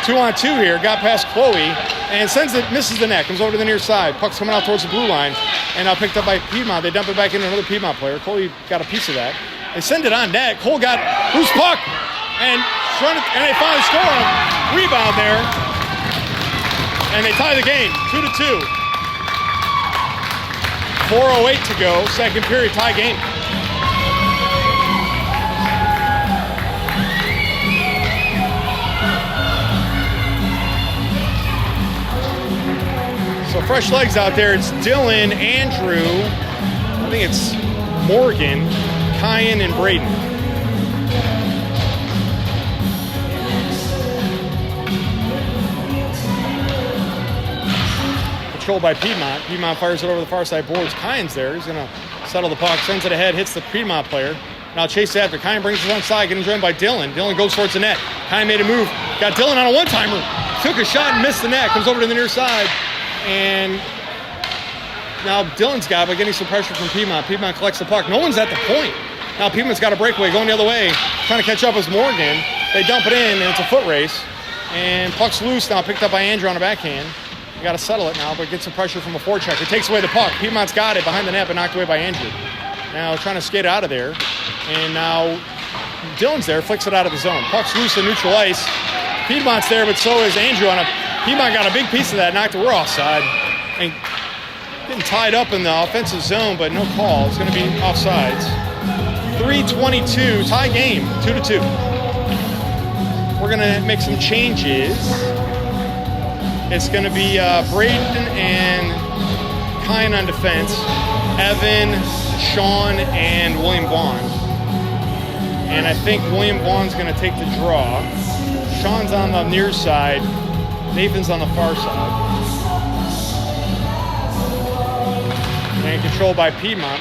2-on-2 here, got past Chloe, and sends it, misses the net, comes over to the near side. Puck's coming out towards the blue line, and now picked up by Piedmont. They dump it back into another Piedmont player. Chloe got a piece of that. They send it on net. Cole got loose puck, and they finally score on a rebound there. And they tie the game, 2-2. 4:08 to go, second period, tie game. So fresh legs out there. It's Dylan, Andrew, I think it's Morgan, Kyan, and Braden. Controlled by Piedmont. Piedmont fires it over the far side boards. Kyan's there. He's going to settle the puck, sends it ahead, hits the Piedmont player. Now chase after. Kyan brings it on side, getting joined by Dylan. Dylan goes towards the net. Kyan made a move. Got Dylan on a one-timer. Took a shot and missed the net. Comes over to the near side. And now Dylan's got it by getting some pressure from Piedmont. Piedmont collects the puck. No one's at the point. Now Piedmont's got a breakaway going the other way. Trying to catch up with Morgan. They dump it in, and it's a foot race. And puck's loose now, picked up by Andrew on a backhand. You got to settle it now, but get some pressure from a forecheck. It takes away the puck. Piedmont's got it behind the net, but knocked away by Andrew. Now trying to skate out of there. And now Dylan's there, flicks it out of the zone. Puck's loose in neutral ice. Piedmont's there, but so is Andrew on a... Piedmont got a big piece of that, knocked it. We're offside. And getting tied up in the offensive zone, but no call. It's going to be offsides. 3:22, tie game, 2-2. We're going to make some changes. It's going to be Braden and Kyan on defense, Evan, Sean, and William Vaughn. And I think William Vaughn's going to take the draw. Sean's on the near side. Nathan's on the far side. And controlled by Piedmont.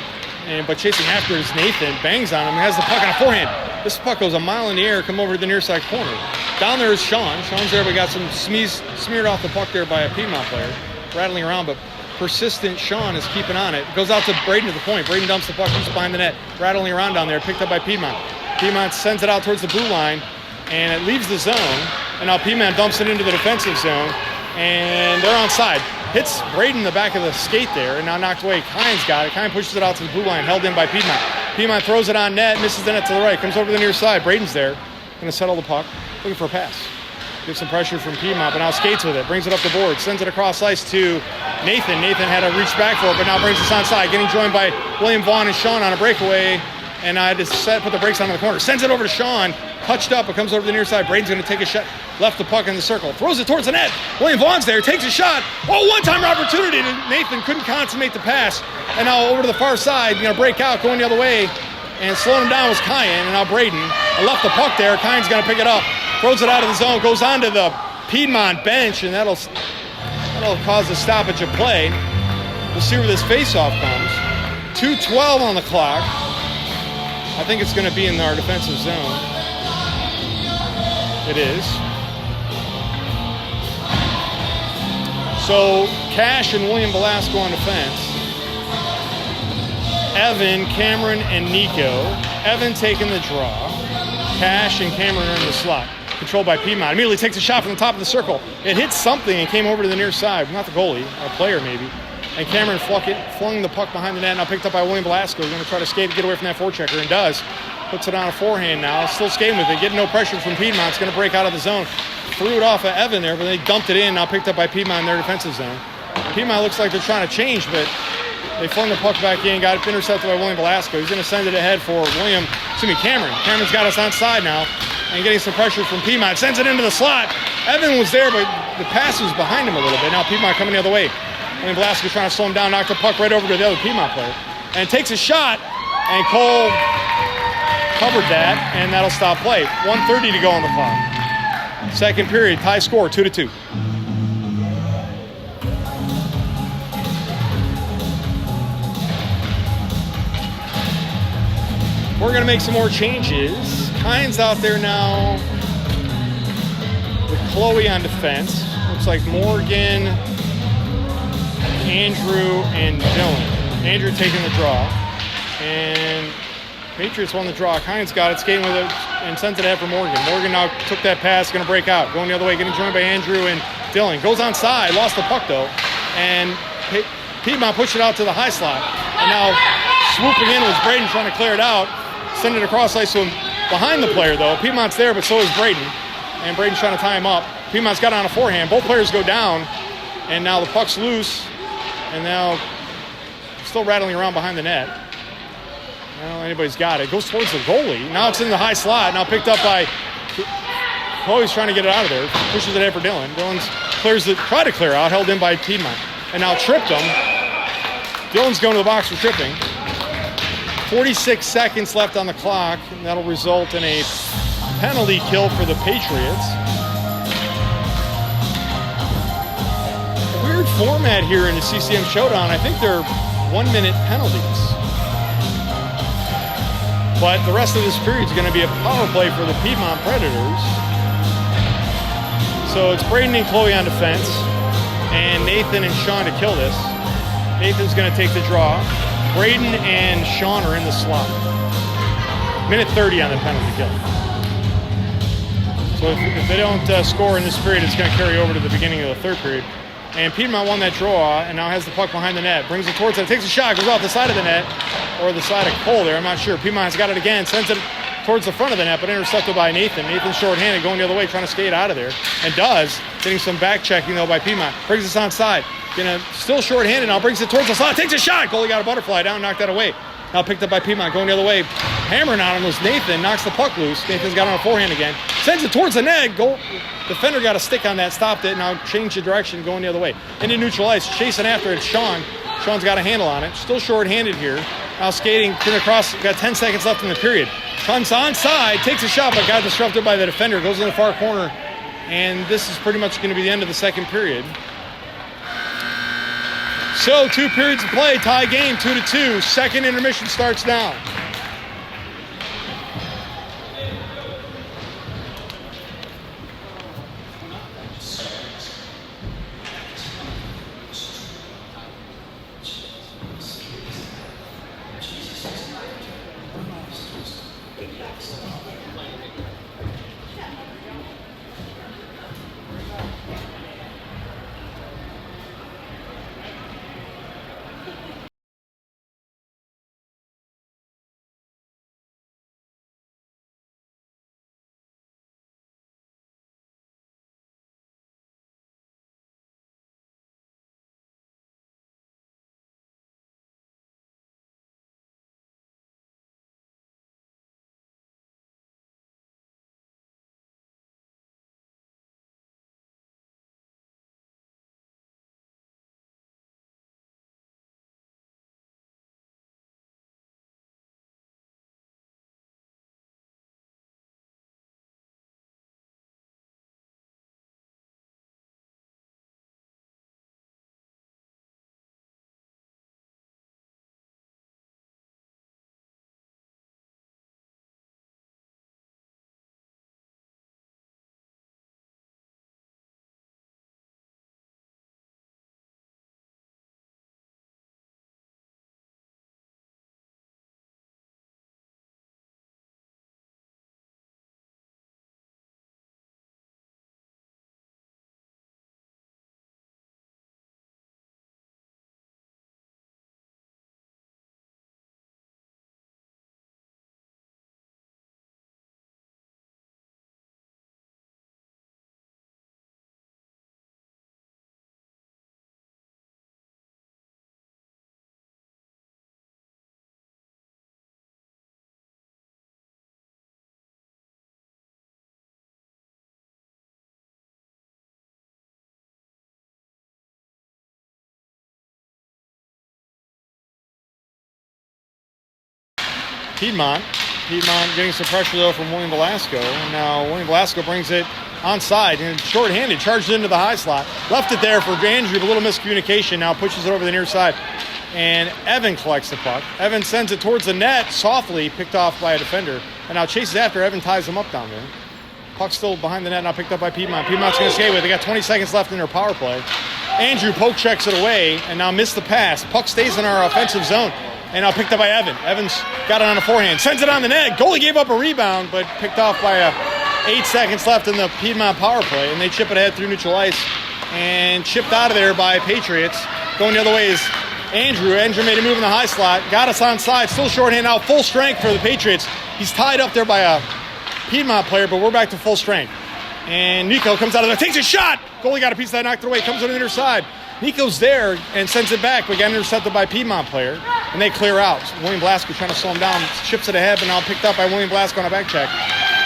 But chasing after is Nathan. Bangs on him. Has the puck on a forehand. This puck goes a mile in the air, come over to the near side corner. Down there is Sean. Sean's there, but got some smeared off the puck there by a Piedmont player. Rattling around, but persistent Sean is keeping on it. Goes out to Braden at the point. Braden dumps the puck just behind the net. Rattling around down there, picked up by Piedmont. Piedmont sends it out towards the blue line, and it leaves the zone. And now Piedmont dumps it into the defensive zone, and they're onside. Hits Braden in the back of the skate there, and now knocked away. Kyan's got it. Kyan pushes it out to the blue line, held in by Piedmont. Piedmont throws it on net, misses the net to the right, comes over to the near side. Braden's there, going to settle the puck, looking for a pass. Gets some pressure from Piedmont, but now skates with it, brings it up the board, sends it across ice to Nathan. Nathan had to reach back for it, but now brings us onside, getting joined by William Vaughn and Sean on a breakaway. And I had to put the brakes on in the corner. Sends it over to Sean. Touched up. It comes over to the near side. Braden's going to take a shot. Left the puck in the circle. Throws it towards the net. William Vaughn's there. Takes a shot. Oh, one-time opportunity. Nathan couldn't consummate the pass. And now over to the far side. Going to break out. Going the other way. And slowing him down was Kyan. And now Braden. I left the puck there. Kyan's going to pick it up. Throws it out of the zone. Goes onto the Piedmont bench. And that'll cause a stoppage of play. We'll see where this face-off comes. 2:12 on the clock. I think it's going to be in our defensive zone. It is. So Cash and William Velasco on defense. Evan, Cameron, and Nico. Evan taking the draw. Cash and Cameron are in the slot. Controlled by Piedmont. Immediately takes a shot from the top of the circle. It hit something and came over to the near side. Not the goalie, a player maybe. And Cameron flung the puck behind the net, now picked up by William Velasco. He's going to try to skate to get away from that forechecker, and does. Puts it on a forehand now. Still skating with it, getting no pressure from Piedmont. It's going to break out of the zone. Threw it off of Evan there, but they dumped it in, now picked up by Piedmont in their defensive zone. Piedmont looks like they're trying to change, but they flung the puck back in, got it intercepted by William Velasco. He's going to send it ahead for Cameron. Cameron's got us on side now, and getting some pressure from Piedmont. Sends it into the slot. Evan was there, but the pass was behind him a little bit. Now Piedmont coming the other way. William Velasco trying to slow him down, knocked the puck right over to the other Piedmont player. And takes a shot, and Cole covered that, and that'll stop play. 1:30 to go on the clock. Second period, tie score, 2-2. We're going to make some more changes. Kyan's out there now with Chloe on defense. Looks like Morgan, Andrew, and Dylan. Andrew taking the draw. And Patriots won the draw. Kyan's got it, skating with it, and sends it ahead for Morgan. Morgan now took that pass, going to break out. Going the other way, getting joined by Andrew and Dylan. Goes onside, lost the puck though. And Piedmont pushed it out to the high slot. And now swooping in was Braden trying to clear it out. Send it across ice to him behind the player though. Piedmont's there, but so is Braden. And Braden's trying to tie him up. Piedmont's got it on a forehand. Both players go down. And now the puck's loose. And now still rattling around behind the net. Well, anybody's got it. Goes towards the goalie. Now it's in the high slot. Now picked up by Chloe's trying to get it out of there. Pushes it in for Dylan. Dylan's tried to clear out, held in by Piedmont. and now tripped him. Dylan's going to the box for tripping. 46 seconds left on the clock, and that'll result in a penalty kill for the Patriots. A weird format here in the CCM Showdown. I think they're 1-minute penalties. But the rest of this period is going to be a power play for the Piedmont Predators. So it's Braden and Chloe on defense, and Nathan and Sean to kill this. Nathan's going to take the draw. Braden and Sean are in the slot. Minute 30 on the penalty kill. So if they don't score in this period, it's going to carry over to the beginning of the third period. And Piedmont won that draw and now has the puck behind the net. Brings it towards it, takes a shot, goes off the side of the net, or the side of Cole there, I'm not sure. Piedmont's got it again, sends it towards the front of the net, but intercepted by Nathan. Nathan's shorthanded, going the other way, trying to skate out of there. And does, getting some back checking though by Piedmont. Brings this onside. Still shorthanded now, brings it towards the slot, takes a shot. Goalie got a butterfly down, knocked that away. Now picked up by Piedmont, going the other way. Hammering on him was Nathan, knocks the puck loose. Nathan's got on a forehand again. Sends it towards the net. Defender got a stick on that, stopped it, now changed the direction, going the other way. Into neutral ice, chasing after it, Sean. Sean's got a handle on it. Still shorthanded here. Now skating, across, got 10 seconds left in the period. Comes onside, takes a shot, but got disrupted by the defender. Goes in the far corner, and this is pretty much going to be the end of the second period. So 2 periods of play, tie game, 2-2. Second intermission starts now. Piedmont getting some pressure though from William Velasco. And now William Velasco brings it onside and shorthanded, charges into the high slot. Left it there for Andrew, a little miscommunication. Now pushes it over the near side. And Evan collects the puck. Evan sends it towards the net, softly picked off by a defender. And now chases after. Evan ties him up down there. Puck still behind the net, now picked up by Piedmont. Piedmont's going to skate with it. They got 20 seconds left in their power play. Andrew poke checks it away and now missed the pass. Puck stays in our offensive zone. And now picked up by Evan. Evans got it on the forehand. Sends it on the net. Goalie gave up a rebound, but picked off by 8 seconds left in the Piedmont power play. And they chip it ahead through neutral ice. And chipped out of there by Patriots. Going the other way is Andrew. Andrew made a move in the high slot. Got us onside. Still shorthand now. Full strength for the Patriots. He's tied up there by a Piedmont player, but we're back to full strength. And Nico comes out of there. Takes a shot. Goalie got a piece of that, knocked it away. Comes on the inner side. Nico's there and sends it back, but got intercepted by a Piedmont player, and they clear out. William Velasco trying to slow him down, chips it ahead, but now picked up by William Velasco on a back check.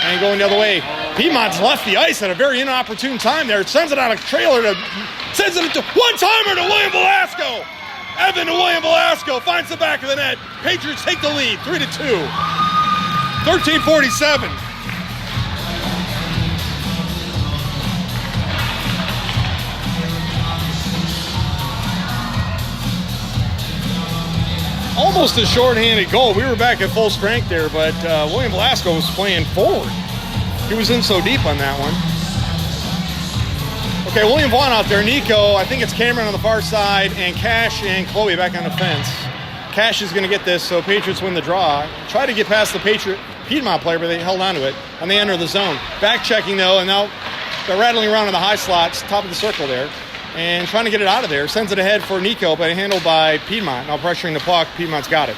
and going the other way. Piedmont's left the ice at a very inopportune time there. Sends it on a trailer sends it to one-timer to William Velasco. Evan to William Velasco finds the back of the net. Patriots take the lead, 3-2. 13:47. Almost a shorthanded goal. We were back at full strength there, but William Velasco was playing forward. He was in so deep on that one. Okay, William Vaughn out there. Nico, I think it's Cameron on the far side, and Cash and Chloe back on the fence. Cash is going to get this, so Patriots win the draw. Try to get past the Piedmont player, but they held on to it, and they enter the zone. Back checking, though, and now they're rattling around in the high slots, top of the circle there, and trying to get it out of there. Sends it ahead for Nico, but handled by Piedmont. Now pressuring the puck. Piedmont's got it.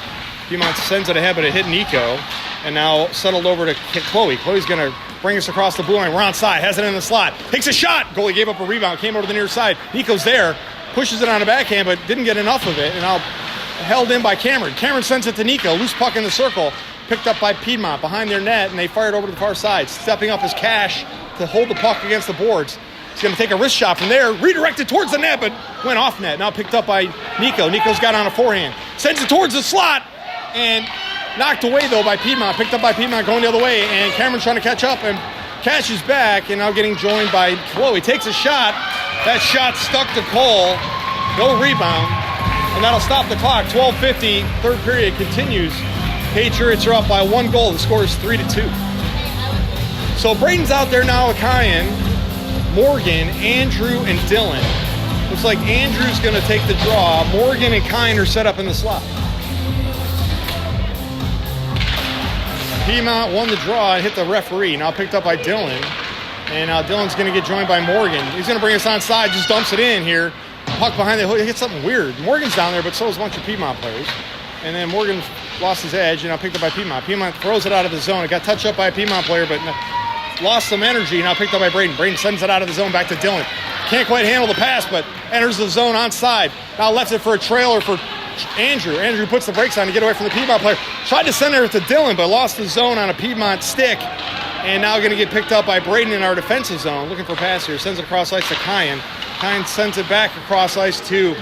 Piedmont sends it ahead, but it hit Nico, and now settled over to Chloe. Chloe's going to bring us across the blue line. We're onside. Has it in the slot. Takes a shot. Goalie gave up a rebound. Came over to the near side. Nico's there. Pushes it on a backhand, but didn't get enough of it. And now held in by Cameron. Cameron sends it to Nico. Loose puck in the circle. Picked up by Piedmont behind their net, and they fired over to the far side. Stepping up is Cash to hold the puck against the boards. He's going to take a wrist shot from there. Redirected towards the net, but went off net. Now picked up by Nico. Nico's got on a forehand. Sends it towards the slot, and knocked away, though, by Piedmont. Picked up by Piedmont going the other way, and Cameron's trying to catch up, and Cash is back, and now getting joined by Chloe. Takes a shot. That shot stuck to Cole. No rebound, and that'll stop the clock. 12:50, third period continues. Patriots are up by 1 goal. The score is 3-2. So Braden's out there now with Kyan, Morgan, Andrew, and Dylan. Looks like Andrew's going to take the draw. Morgan and Kyan are set up in the slot. Piedmont won the draw and hit the referee. Now picked up by Dylan. And now Dylan's going to get joined by Morgan. He's going to bring us on side, just dumps it in here. Puck behind the hook. He hit something weird. Morgan's down there, but so is a bunch of Piedmont players. And then Morgan lost his edge, and now picked up by Piedmont. Piedmont throws it out of the zone. It got touched up by a Piedmont player, but lost some energy. Now picked up by Braden. Braden sends it out of the zone back to Dylan. Can't quite handle the pass, but enters the zone onside. Now left it for a trailer for Andrew. Andrew puts the brakes on to get away from the Piedmont player. Tried to send it to Dylan, but lost the zone on a Piedmont stick. And now going to get picked up by Braden in our defensive zone. Looking for a pass here. Sends it across ice to Kyan. Kyan sends it back across ice to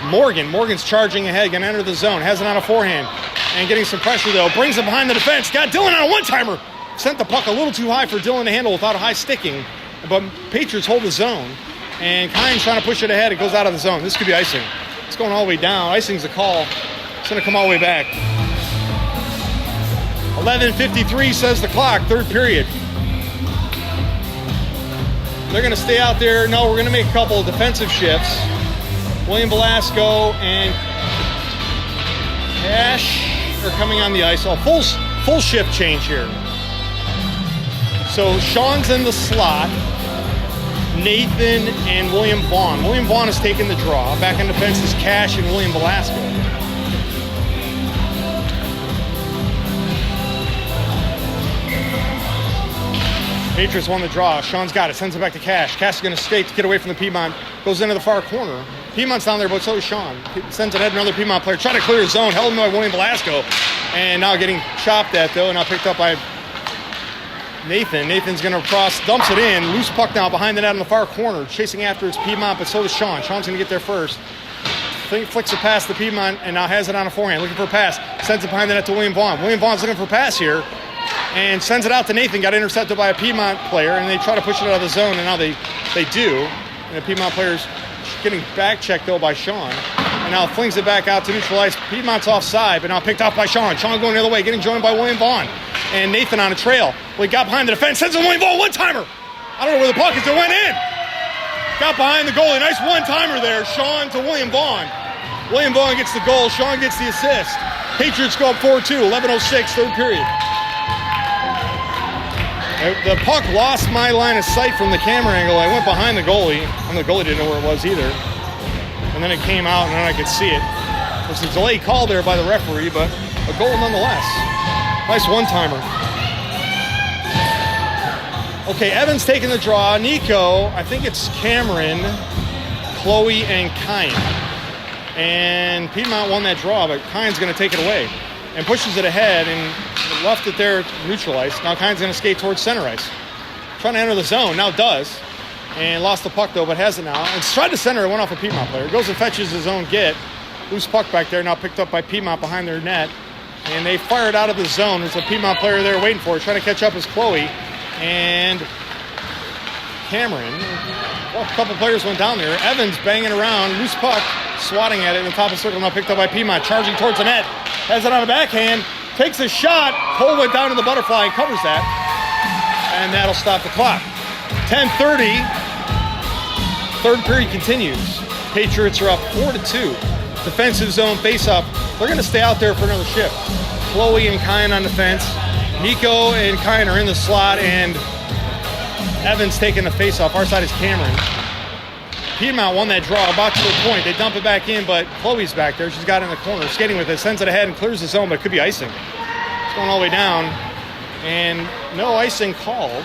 Morgan. Morgan's charging ahead. Going to enter the zone. Has it on a forehand. And getting some pressure, though. Brings it behind the defense. Got Dylan on a one-timer. Sent the puck a little too high for Dylan to handle without a high sticking. But Patriots hold the zone. And Kyan's trying to push it ahead. It goes out of the zone. This could be icing. It's going all the way down. Icing's a call. It's going to come all the way back. 11:53 says the clock, third period. They're going to stay out there. No, we're going to make a couple of defensive shifts. William Velasco and Cash are coming on the ice. So full shift change here. So Sean's in the slot. Nathan and William Vaughn. William Vaughn has taken the draw. Back on defense is Cash and William Velasco. Patriots won the draw. Sean's got it. Sends it back to Cash. Cash is going to skate to get away from the Piedmont. Goes into the far corner. Piedmont's down there, but so is Sean. Sends it ahead to another Piedmont player. Trying to clear his zone. Held by William Velasco. And now getting chopped at, though, and now picked up by Nathan. Nathan's going to cross, dumps it in. Loose puck now behind the net in the far corner. Chasing after it's Piedmont, but so is Sean. Sean's going to get there first. Flicks it past the Piedmont and now has it on a forehand. Looking for a pass. Sends it behind the net to William Vaughn. William Vaughn's looking for a pass here. And sends it out to Nathan. Got intercepted by a Piedmont player, and they try to push it out of the zone, and now they do. And the Piedmont player's getting back checked, though, by Sean. And now flings it back out to neutral ice. Piedmont's offside, but now picked off by Sean. Sean going the other way, getting joined by William Vaughn. And Nathan on a trail. Well, he got behind the defense. Sends it to William Vaughn. One-timer. I don't know where the puck is. It went in. Got behind the goalie. Nice one-timer there. Sean to William Vaughn. William Vaughn gets the goal. Sean gets the assist. Patriots go up 4-2. 11:06, third period. The puck lost my line of sight from the camera angle. I went behind the goalie, and the goalie didn't know where it was either. And then it came out, and then I could see it. There's a delay call there by the referee, but a goal nonetheless. Nice one-timer. Okay, Evan's taking the draw. Nico, I think it's Cameron, Chloe, and Kyan. And Piedmont won that draw, but Kyan's going to take it away and pushes it ahead. And left it there neutral ice. Now Kine's going to skate towards center ice. Trying to enter the zone. Now does. And lost the puck, though, but has it now. And tried to center it, went off a Piedmont player. Goes and fetches his own get. Loose puck back there, now picked up by Piedmont behind their net. And they fire it out of the zone. There's a Piedmont player there waiting for it. Trying to catch up is Chloe. And Cameron. Well, a couple players went down there. Evans banging around. Loose puck. Swatting at it in the top of the circle. Now picked up by Piedmont. Charging towards the net. Has it on a backhand. Takes a shot. Cole went down to the butterfly and covers that. And that'll stop the clock. 10:30. Third period continues. Patriots are up 4-2. Defensive zone face-up. They're going to stay out there for another shift. Chloe and Kine on defense. Nico and Kine are in the slot, and Evans taking the face-off. Our side is Cameron. Piedmont won that draw, about to the point. They dump it back in, but Chloe's back there. She's got it in the corner, skating with it, sends it ahead and clears the zone, but it could be icing. It's going all the way down, and no icing called.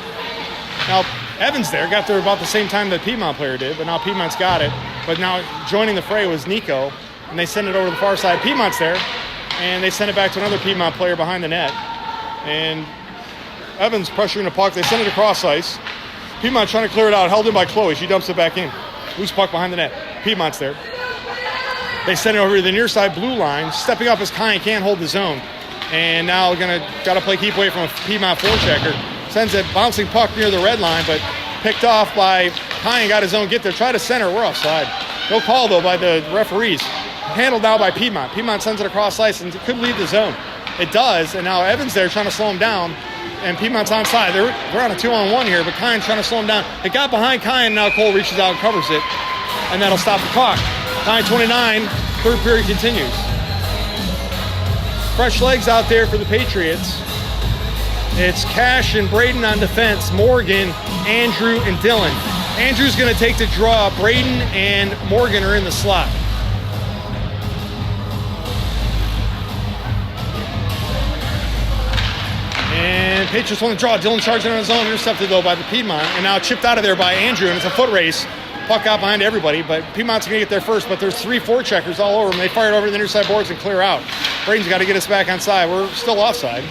Now, Evans there got there about the same time that Piedmont player did, but now Piedmont's got it. But now joining the fray was Nico, and they send it over to the far side. Piedmont's there, and they send it back to another Piedmont player behind the net. And Evans pressuring the puck. They send it across ice. Piedmont trying to clear it out, held in by Chloe. She dumps it back in. Loose puck behind the net. Piedmont's there. They send it over to the near side blue line. Stepping up as Kine can't hold the zone. And now got to play keep away from a Piedmont forechecker. Sends a bouncing puck near the red line, but picked off by Kine, got his own get there. Try to center, we're offside. No call, though, by the referees. Handled now by Piedmont. Piedmont sends it across ice and it could leave the zone. It does, and now Evans there trying to slow him down, and Piedmont's onside. They're on a 2-on-1 here, but Kine trying to slow him down. It got behind Kine, and now Cole reaches out and covers it, and that'll stop the clock. 9:29, third period continues. Fresh legs out there for the Patriots. It's Cash and Braden on defense, Morgan, Andrew, and Dylan. Andrew's going to take the draw. Braden and Morgan are in the slot. And Patriots on the draw. Dylan charging on his own, intercepted though by the Piedmont, and now chipped out of there by Andrew, and it's a foot race. Puck out behind everybody, but Piedmont's going to get there first, but there's 3 forecheckers all over them. They fire it over to the near side boards and clear out. Braden's got to get us back on side. We're still offside.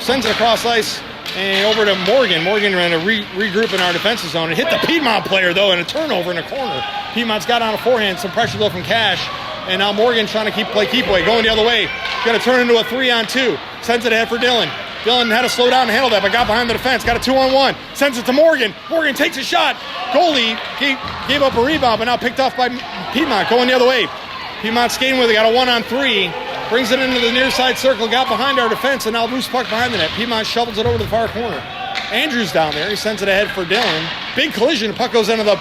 Sends it across ice and over to Morgan. Morgan ran a regroup in our defensive zone. It hit the Piedmont player, though, and a turnover in the corner. Piedmont's got on a forehand, some pressure, though, from Cash. And now Morgan trying to play keep away, going the other way. Going to turn into a 3-on-2. Sends it ahead for Dylan. Dylan had to slow down and handle that, but got behind the defense. Got a 2-on-1. Sends it to Morgan. Morgan takes a shot. Goalie gave up a rebound, but now picked off by Piedmont, going the other way. Piedmont skating with it. Got a 1-on-3. Brings it into the near side circle. Got behind our defense, and now loose puck behind the net. Piedmont shovels it over to the far corner. Andrew's down there. He sends it ahead for Dylan. Big collision. Puck goes into the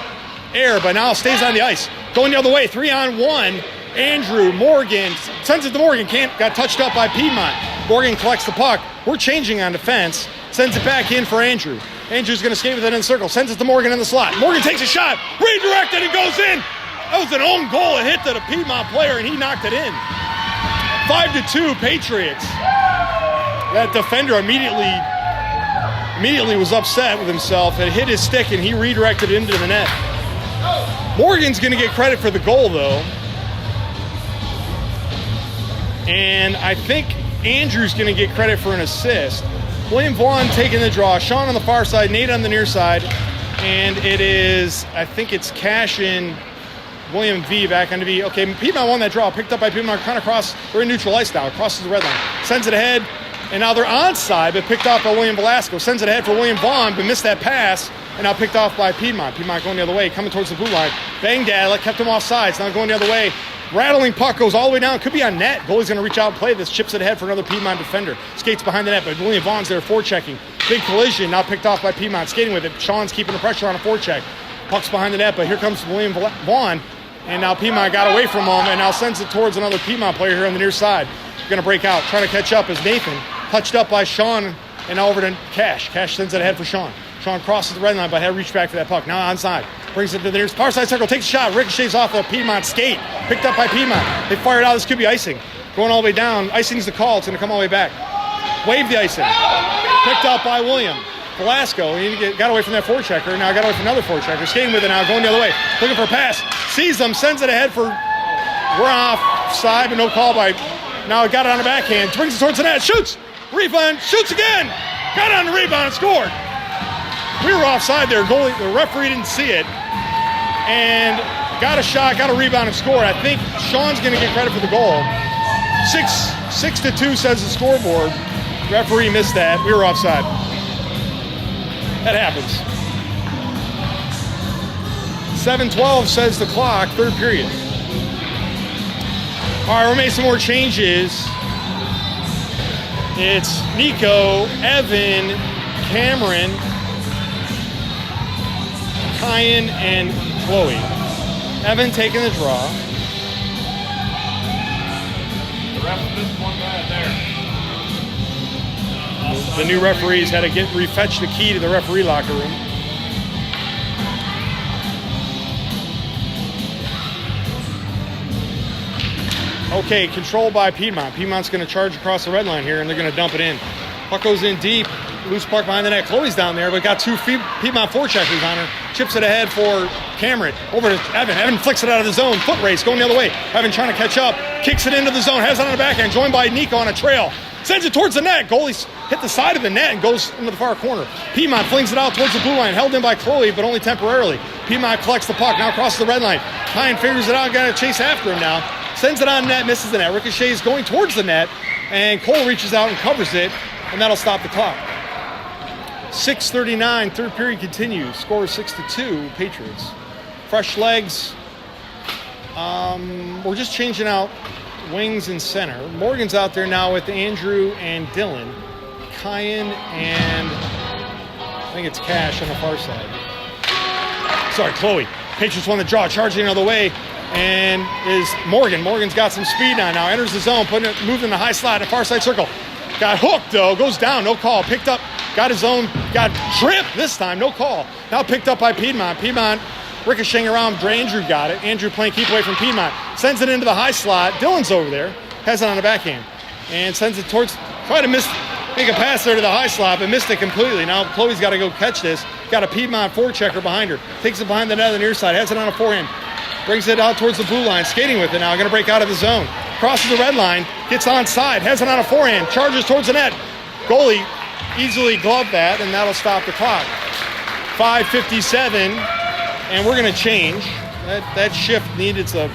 air, but now stays on the ice. Going the other way. 3-on-1. Andrew, Morgan, sends it to Morgan. Got touched up by Piedmont. Morgan collects the puck. We're changing on defense. Sends it back in for Andrew. Andrew's going to skate with it in the circle. Sends it to Morgan in the slot. Morgan takes a shot. Redirected and goes in. That was an own goal. It hit to the Piedmont player, and he knocked it in. 5-2 Patriots. That defender immediately was upset with himself. It hit his stick, and he redirected it into the net. Morgan's going to get credit for the goal, though. And I think Andrew's going to get credit for an assist. William Vaughn taking the draw. Sean on the far side, Nate on the near side. And I think it's Cash and William V back on the V. Okay, Piedmont won that draw. Picked up by Piedmont, kind of cross. They're in neutral ice now. Crosses the red line. Sends it ahead. And now they're onside, but picked off by William Velasco. Sends it ahead for William Vaughn, but missed that pass. And now picked off by Piedmont. Piedmont going the other way, coming towards the blue line. Bangdad kept him off sides. Now going the other way. Rattling puck goes all the way down. Could be on net. Goalie's going to reach out and play this. Chips it ahead for another Piedmont defender. Skates behind the net, but William Vaughn's there forechecking. Big collision. Now picked off by Piedmont. Skating with it. Sean's keeping the pressure on a forecheck. Puck's behind the net, but here comes William Vaughn. And now Piedmont got away from him and now sends it towards another Piedmont player here on the near side. Going to break out. Trying to catch up as Nathan. Touched up by Sean and now over to Cash. Cash sends it ahead for Sean. Sean crosses the red line, but had to reach back for that puck. Now onside. Brings it to the nearest far side circle. Takes a shot. Ricochets off the Piedmont skate. Picked up by Piedmont. They fired out. This could be icing. Going all the way down. Icing's the call. It's going to come all the way back. Wave the icing. Picked up by William Velasco. He got away from that forechecker. Now got away from another forechecker. Skating with it now. Going the other way. Looking for a pass. Sees them. Sends it ahead for... We're offside, but no call by... Now got it on the backhand. Brings it towards the net. Shoots. rebound, shoots again. Got on the rebound and scored. We were offside there. Goalie, the referee didn't see it. And got a shot, got a rebound and scored. I think Sean's going to get credit for the goal. 6-2 says the scoreboard. Referee missed that. We were offside. That happens. 7:12 says the clock, third period. All right, we're making some more changes. It's Nico, Evan, Cameron, Kyan, and Chloe. Evan taking the draw. The ref missed one guy there. The new referees had to refetch the key to the referee locker room. Okay, controlled by Piedmont. Piedmont's going to charge across the red line here, and they're going to dump it in. Puck goes in deep. Loose puck behind the net. Chloe's down there, but got two Piedmont forecheckers on her. Chips it ahead for Cameron. Over to Evan. Evan flicks it out of the zone. Foot race going the other way. Evan trying to catch up. Kicks it into the zone. Has it on the backhand. Joined by Nico on a trail. Sends it towards the net. Goalie's hit the side of the net and goes into the far corner. Piedmont flings it out towards the blue line. Held in by Chloe, but only temporarily. Piedmont collects the puck. Now crosses the red line. Kyan figures it out. Got to chase after him now. Sends it on net. Misses the net. Ricochets going towards the net. And Cole reaches out and covers it. And that'll stop the clock. 6:39, third period continues. Score 6-2, Patriots. Fresh legs. We're just changing out wings and center. Morgan's out there now with Andrew and Dylan. Kyan and I think it's Cash on the far side. Sorry, Chloe. Patriots won the draw, charging another way. And is Morgan. Morgan's got some speed on now. Enters the zone, moving the high slot in the far side circle. Got hooked though, goes down, no call. Picked up, got his own, got tripped this time, no call. Now picked up by Piedmont. Piedmont ricocheting around, Andrew got it. Andrew playing keep away from Piedmont. Sends it into the high slot. Dylan's over there, has it on the backhand. And sends it towards, try to make a pass there to the high slot, but missed it completely. Now Chloe's got to go catch this. Got a Piedmont forechecker behind her. Takes it behind the net on the near side, has it on a forehand. Brings it out towards the blue line, skating with it now, going to break out of the zone. Crosses the red line, gets onside, has it on a forehand, charges towards the net. Goalie easily gloved that, and that'll stop the clock. 5:57, and we're going to change. That shift needed to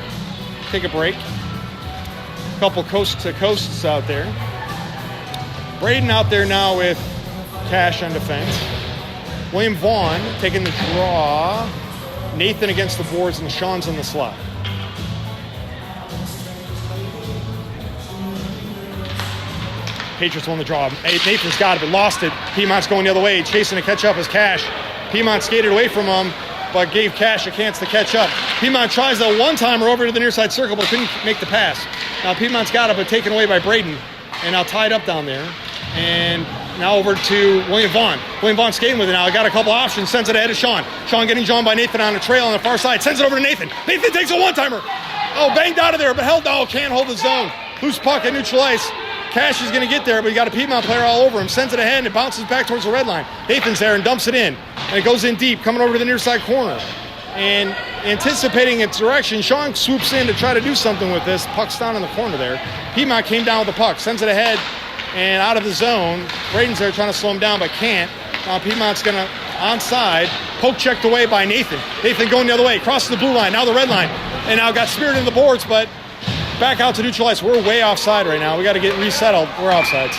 take a break. A couple coast-to-coasts out there. Braden out there now with Cash on defense. William Vaughn taking the draw. Nathan against the boards, and Sean's on the slot. Patriots won the draw. Nathan's got it, but lost it. Piedmont's going the other way, chasing to catch up as Cash. Piedmont skated away from him, but gave Cash a chance to catch up. Piedmont tries a one-timer over to the near side circle, but couldn't make the pass. Now Piedmont's got it, but taken away by Braden, and now tied up down there. And now over to William Vaughn. William Vaughn skating with it now. Got a couple options. Sends it ahead of Sean. Sean getting joined by Nathan on the trail on the far side. Sends it over to Nathan. Nathan takes a one-timer. Oh, banged out of there, but held. Oh, can't hold the zone. Loose puck at neutral ice. Cash is going to get there, but he got a Piedmont player all over him. Sends it ahead, and it bounces back towards the red line. Nathan's there and dumps it in. And it goes in deep, coming over to the near side corner. And anticipating its direction, Sean swoops in to try to do something with this. Puck's down in the corner there. Piedmont came down with the puck. Sends it ahead. And out of the zone, Braden's there trying to slow him down, but can't. Now Piedmont's going to onside, poke checked away by Nathan. Nathan going the other way, crosses the blue line, now the red line, and now got speared into the boards, but back out to neutral ice. We're way offside right now. We got to get resettled. We're offsides.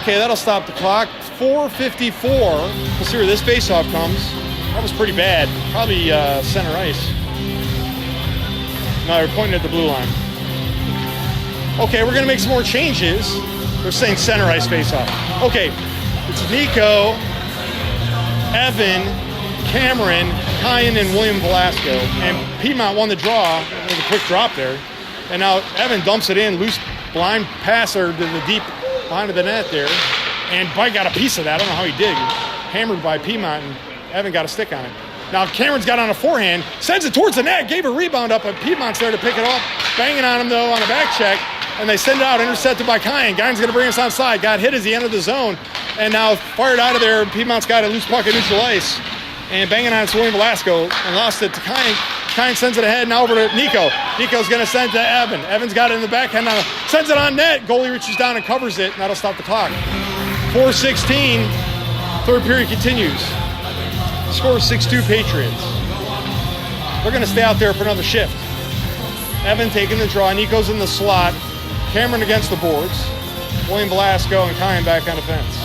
Okay, that'll stop the clock. 4:54. We'll see where this faceoff comes. That was pretty bad. Probably center ice. No, they're pointing at the blue line. Okay, we're going to make some more changes. They're saying center ice face-off. Okay, it's Nico, Evan, Cameron, Kyan, and William Velasco. And Piedmont won the draw with a quick drop there. And now Evan dumps it in, loose blind passer to the deep behind of the net there. And Mike got a piece of that. I don't know how he did. Hammered by Piedmont, and Evan got a stick on it. Now Cameron's got on a forehand, sends it towards the net, gave a rebound up, but Piedmont's there to pick it up. Banging on him, though, on a back check. And they send it out, intercepted by Kyan. Kyan's going to bring us outside. Got hit as he entered the zone. And now fired out of there. Piedmont's got a loose puck at neutral ice. And banging on it's William Velasco. And lost it to Kyan. Kine sends it ahead, now over to Nico. Nico's going to send to Evan. Evan's got it in the backhand now. Sends it on net. Goalie reaches down and covers it, and that'll stop the clock. 4:16. Third period continues. Score 6-2 Patriots. They're going to stay out there for another shift. Evan taking the draw. Nico's in the slot. Cameron against the boards. William Velasco and Kine back on defense.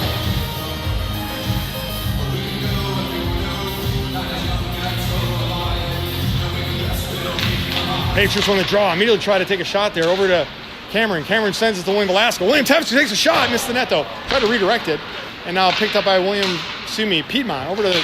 Patriots on the draw. Immediately try to take a shot there over to Cameron. Cameron sends it to William Velasco. William Tepster takes a shot. Missed the net though. Tried to redirect it. And now picked up by Piedmont. Over to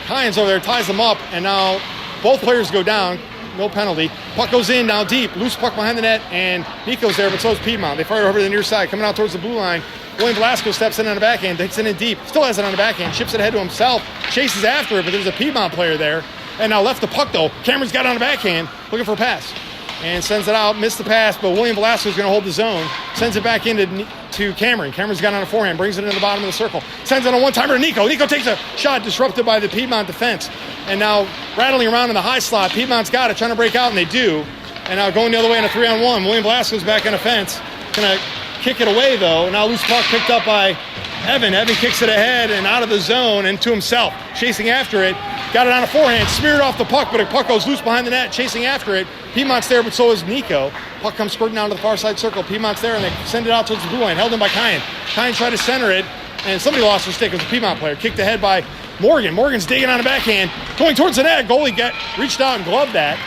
Kine's over there. Ties them up. And now both players go down. No penalty. Puck goes in now deep. Loose puck behind the net. And Nico's there, but so is Piedmont. They fire over to the near side. Coming out towards the blue line. William Velasco steps in on the backhand. Takes it in deep. Still has it on the backhand. Chips it ahead to himself. Chases after it, but there's a Piedmont player there. And now left the puck though. Cameron's got it on the backhand. Looking for a pass. And sends it out. Missed the pass, but William Velasco's going to hold the zone. Sends it back to Cameron. Cameron's got it on a forehand. Brings it into the bottom of the circle. Sends it on one-timer to Nico. Nico takes a shot disrupted by the Piedmont defense. And now rattling around in the high slot. Piedmont's got it. Trying to break out, and they do. And now going the other way in a 3-on-1. William Velasco's back on offense. Going to kick it away, though. Now loose puck picked up by Evan. Evan kicks it ahead and out of the zone and to himself. Chasing after it. Got it on a forehand. Smeared off the puck, but a puck goes loose behind the net. Chasing after it. Piedmont's there, but so is Nico. Puck comes squirting down to the far side circle. Piedmont's there, and they send it out towards the blue line. Held in by Kine. Kine tried to center it, and somebody lost their stick. It was a Piedmont player. Kicked ahead by Morgan. Morgan's digging on the backhand. Going towards the net. Goalie reached out and gloved that.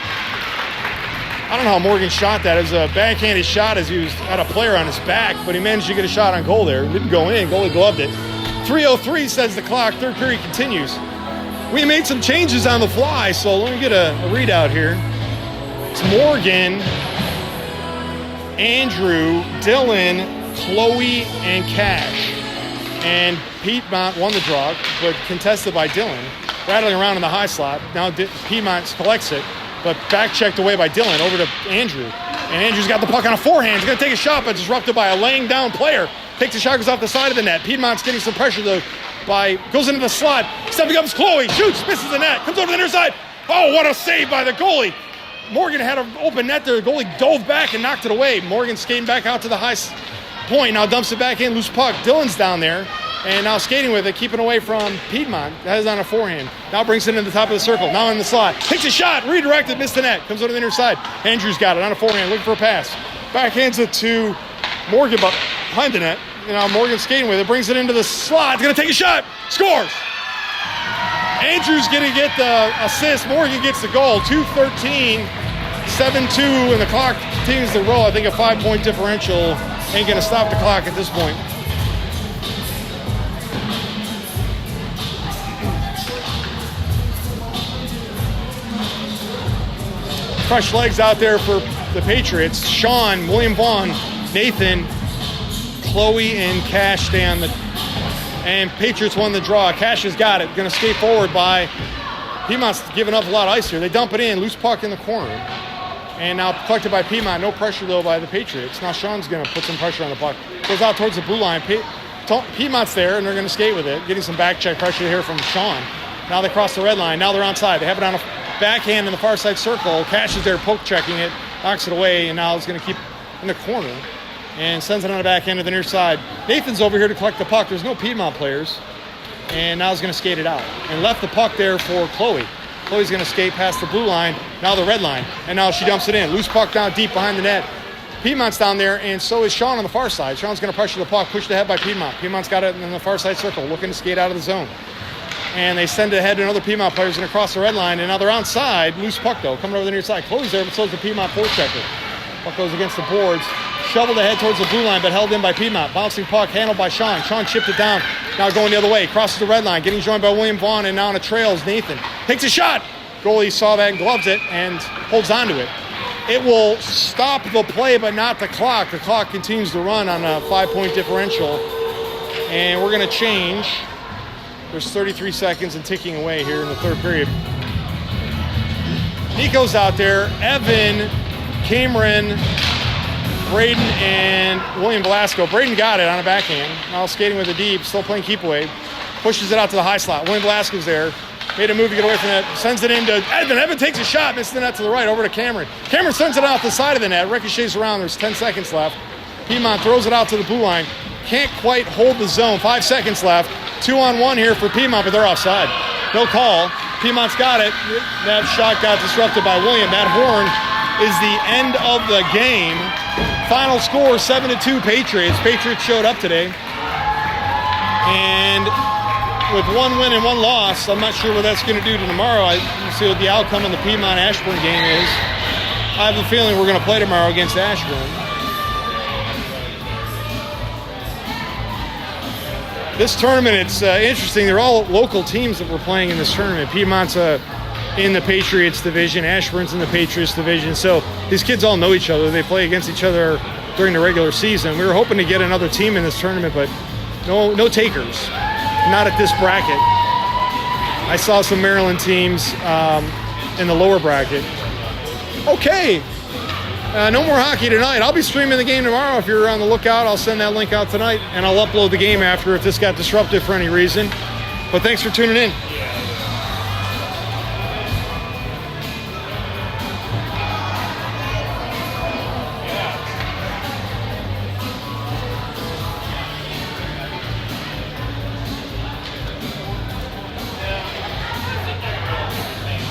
I don't know how Morgan shot that. It was a backhanded shot as he was had a player on his back, but he managed to get a shot on goal there. It didn't go in. Goalie gloved it. 3:03 says the clock. Third period continues. We made some changes on the fly, so let me get a readout here. It's Morgan, Andrew, Dylan, Chloe, and Cash. And Piedmont won the draw, but contested by Dylan. Rattling around in the high slot. Now Piedmont collects it, but back checked away by Dylan over to Andrew. And Andrew's got the puck on a forehand. He's going to take a shot, but disrupted by a laying down player. Takes a shot, goes off the side of the net. Piedmont's getting some pressure, though. Goes into the slot. Stepping up is Chloe. Shoots, misses the net. Comes over to the near side. Oh, what a save by the goalie. Morgan had an open net there. The goalie dove back and knocked it away. Morgan skating back out to the high point. Now dumps it back in. Loose puck. Dylan's down there. And now skating with it, keeping away from Piedmont. That is on a forehand. Now brings it in the top of the circle. Now in the slot. Takes a shot. Redirected. Missed the net. Comes over to the inner side. Andrew's got it on a forehand. Looking for a pass. Backhands it to Morgan behind the net. Now Morgan skating with it. Brings it into the slot. Going to take a shot. Scores. Andrew's going to get the assist. Morgan gets the goal. 2:13. 7-2. And the clock continues to roll. I think a 5-point differential ain't going to stop the clock at this point. Fresh legs out there for the Patriots. Sean, William Vaughn, Nathan, Chloe, and Cash stay on the... And Patriots won the draw. Cash has got it. Going to skate forward by... Piedmont's giving up a lot of ice here. They dump it in. Loose puck in the corner. And now collected by Piedmont. No pressure, though, by the Patriots. Now Sean's going to put some pressure on the puck. Goes out towards the blue line. Piedmont's there, and they're going to skate with it. Getting some back check pressure here from Sean. Now they cross the red line. Now they're onside. They have it on a backhand in the far side circle. Cash is there poke checking it. Knocks it away, and now it's going to keep in the corner. And sends it on the backhand to the near side. Nathan's over here to collect the puck. There's no Piedmont players. And now he's going to skate it out. And left the puck there for Chloe. Chloe's going to skate past the blue line, now the red line. And now she dumps it in. Loose puck down deep behind the net. Piedmont's down there, and so is Sean on the far side. Sean's going to pressure the puck, pushed ahead by Piedmont. Piedmont's got it in the far side circle, looking to skate out of the zone. And they send it ahead to another Piedmont player who's going to cross the red line. And now they're onside. Loose puck, though, coming over the near side. Chloe's there, but so is the Piedmont forechecker. Puck goes against the boards. Shoveled ahead towards the blue line, but held in by Piedmont. Bouncing puck, handled by Sean. Sean chipped it down. Now going the other way. Crosses the red line. Getting joined by William Vaughn, and now on a trail is Nathan. Takes a shot. Goalie saw that and gloves it and holds on to it. It will stop the play, but not the clock. The clock continues to run on a 5-point differential. And we're going to change. There's 33 seconds and ticking away here in the third period. Nico's out there. Evan, Cameron, Braden, and William Velasco. Braden got it on a backhand. Now skating with the deep, still playing keep away. Pushes it out to the high slot. William Velasco's there. Made a move to get away from that. Sends it into Evan. Evan takes a shot. Misses the net to the right. Over to Cameron. Cameron sends it off the side of the net. Ricochets around. There's 10 seconds left. Piedmont throws it out to the blue line. Can't quite hold the zone. 5 seconds left. 2-on-1 here for Piedmont, but they're offside. No call. Piedmont's got it. That shot got disrupted by William. That horn is the end of the game. Final score, 7-2 Patriots. Patriots showed up today. And with 1 win and 1 loss, I'm not sure what that's going to do to tomorrow. We'll see what the outcome of the Piedmont-Ashburn game is. I have a feeling we're going to play tomorrow against Ashburn. This tournament, it's interesting. They're all local teams that we're playing in this tournament. Piedmont's in the Patriots division. Ashburn's in the Patriots division. So these kids all know each other. They play against each other during the regular season. We were hoping to get another team in this tournament, but no takers. Not at this bracket. I saw some Maryland teams in the lower bracket. Okay. No more hockey tonight. I'll be streaming the game tomorrow. If you're on the lookout, I'll send that link out tonight, and I'll upload the game after if this got disrupted for any reason. But thanks for tuning in.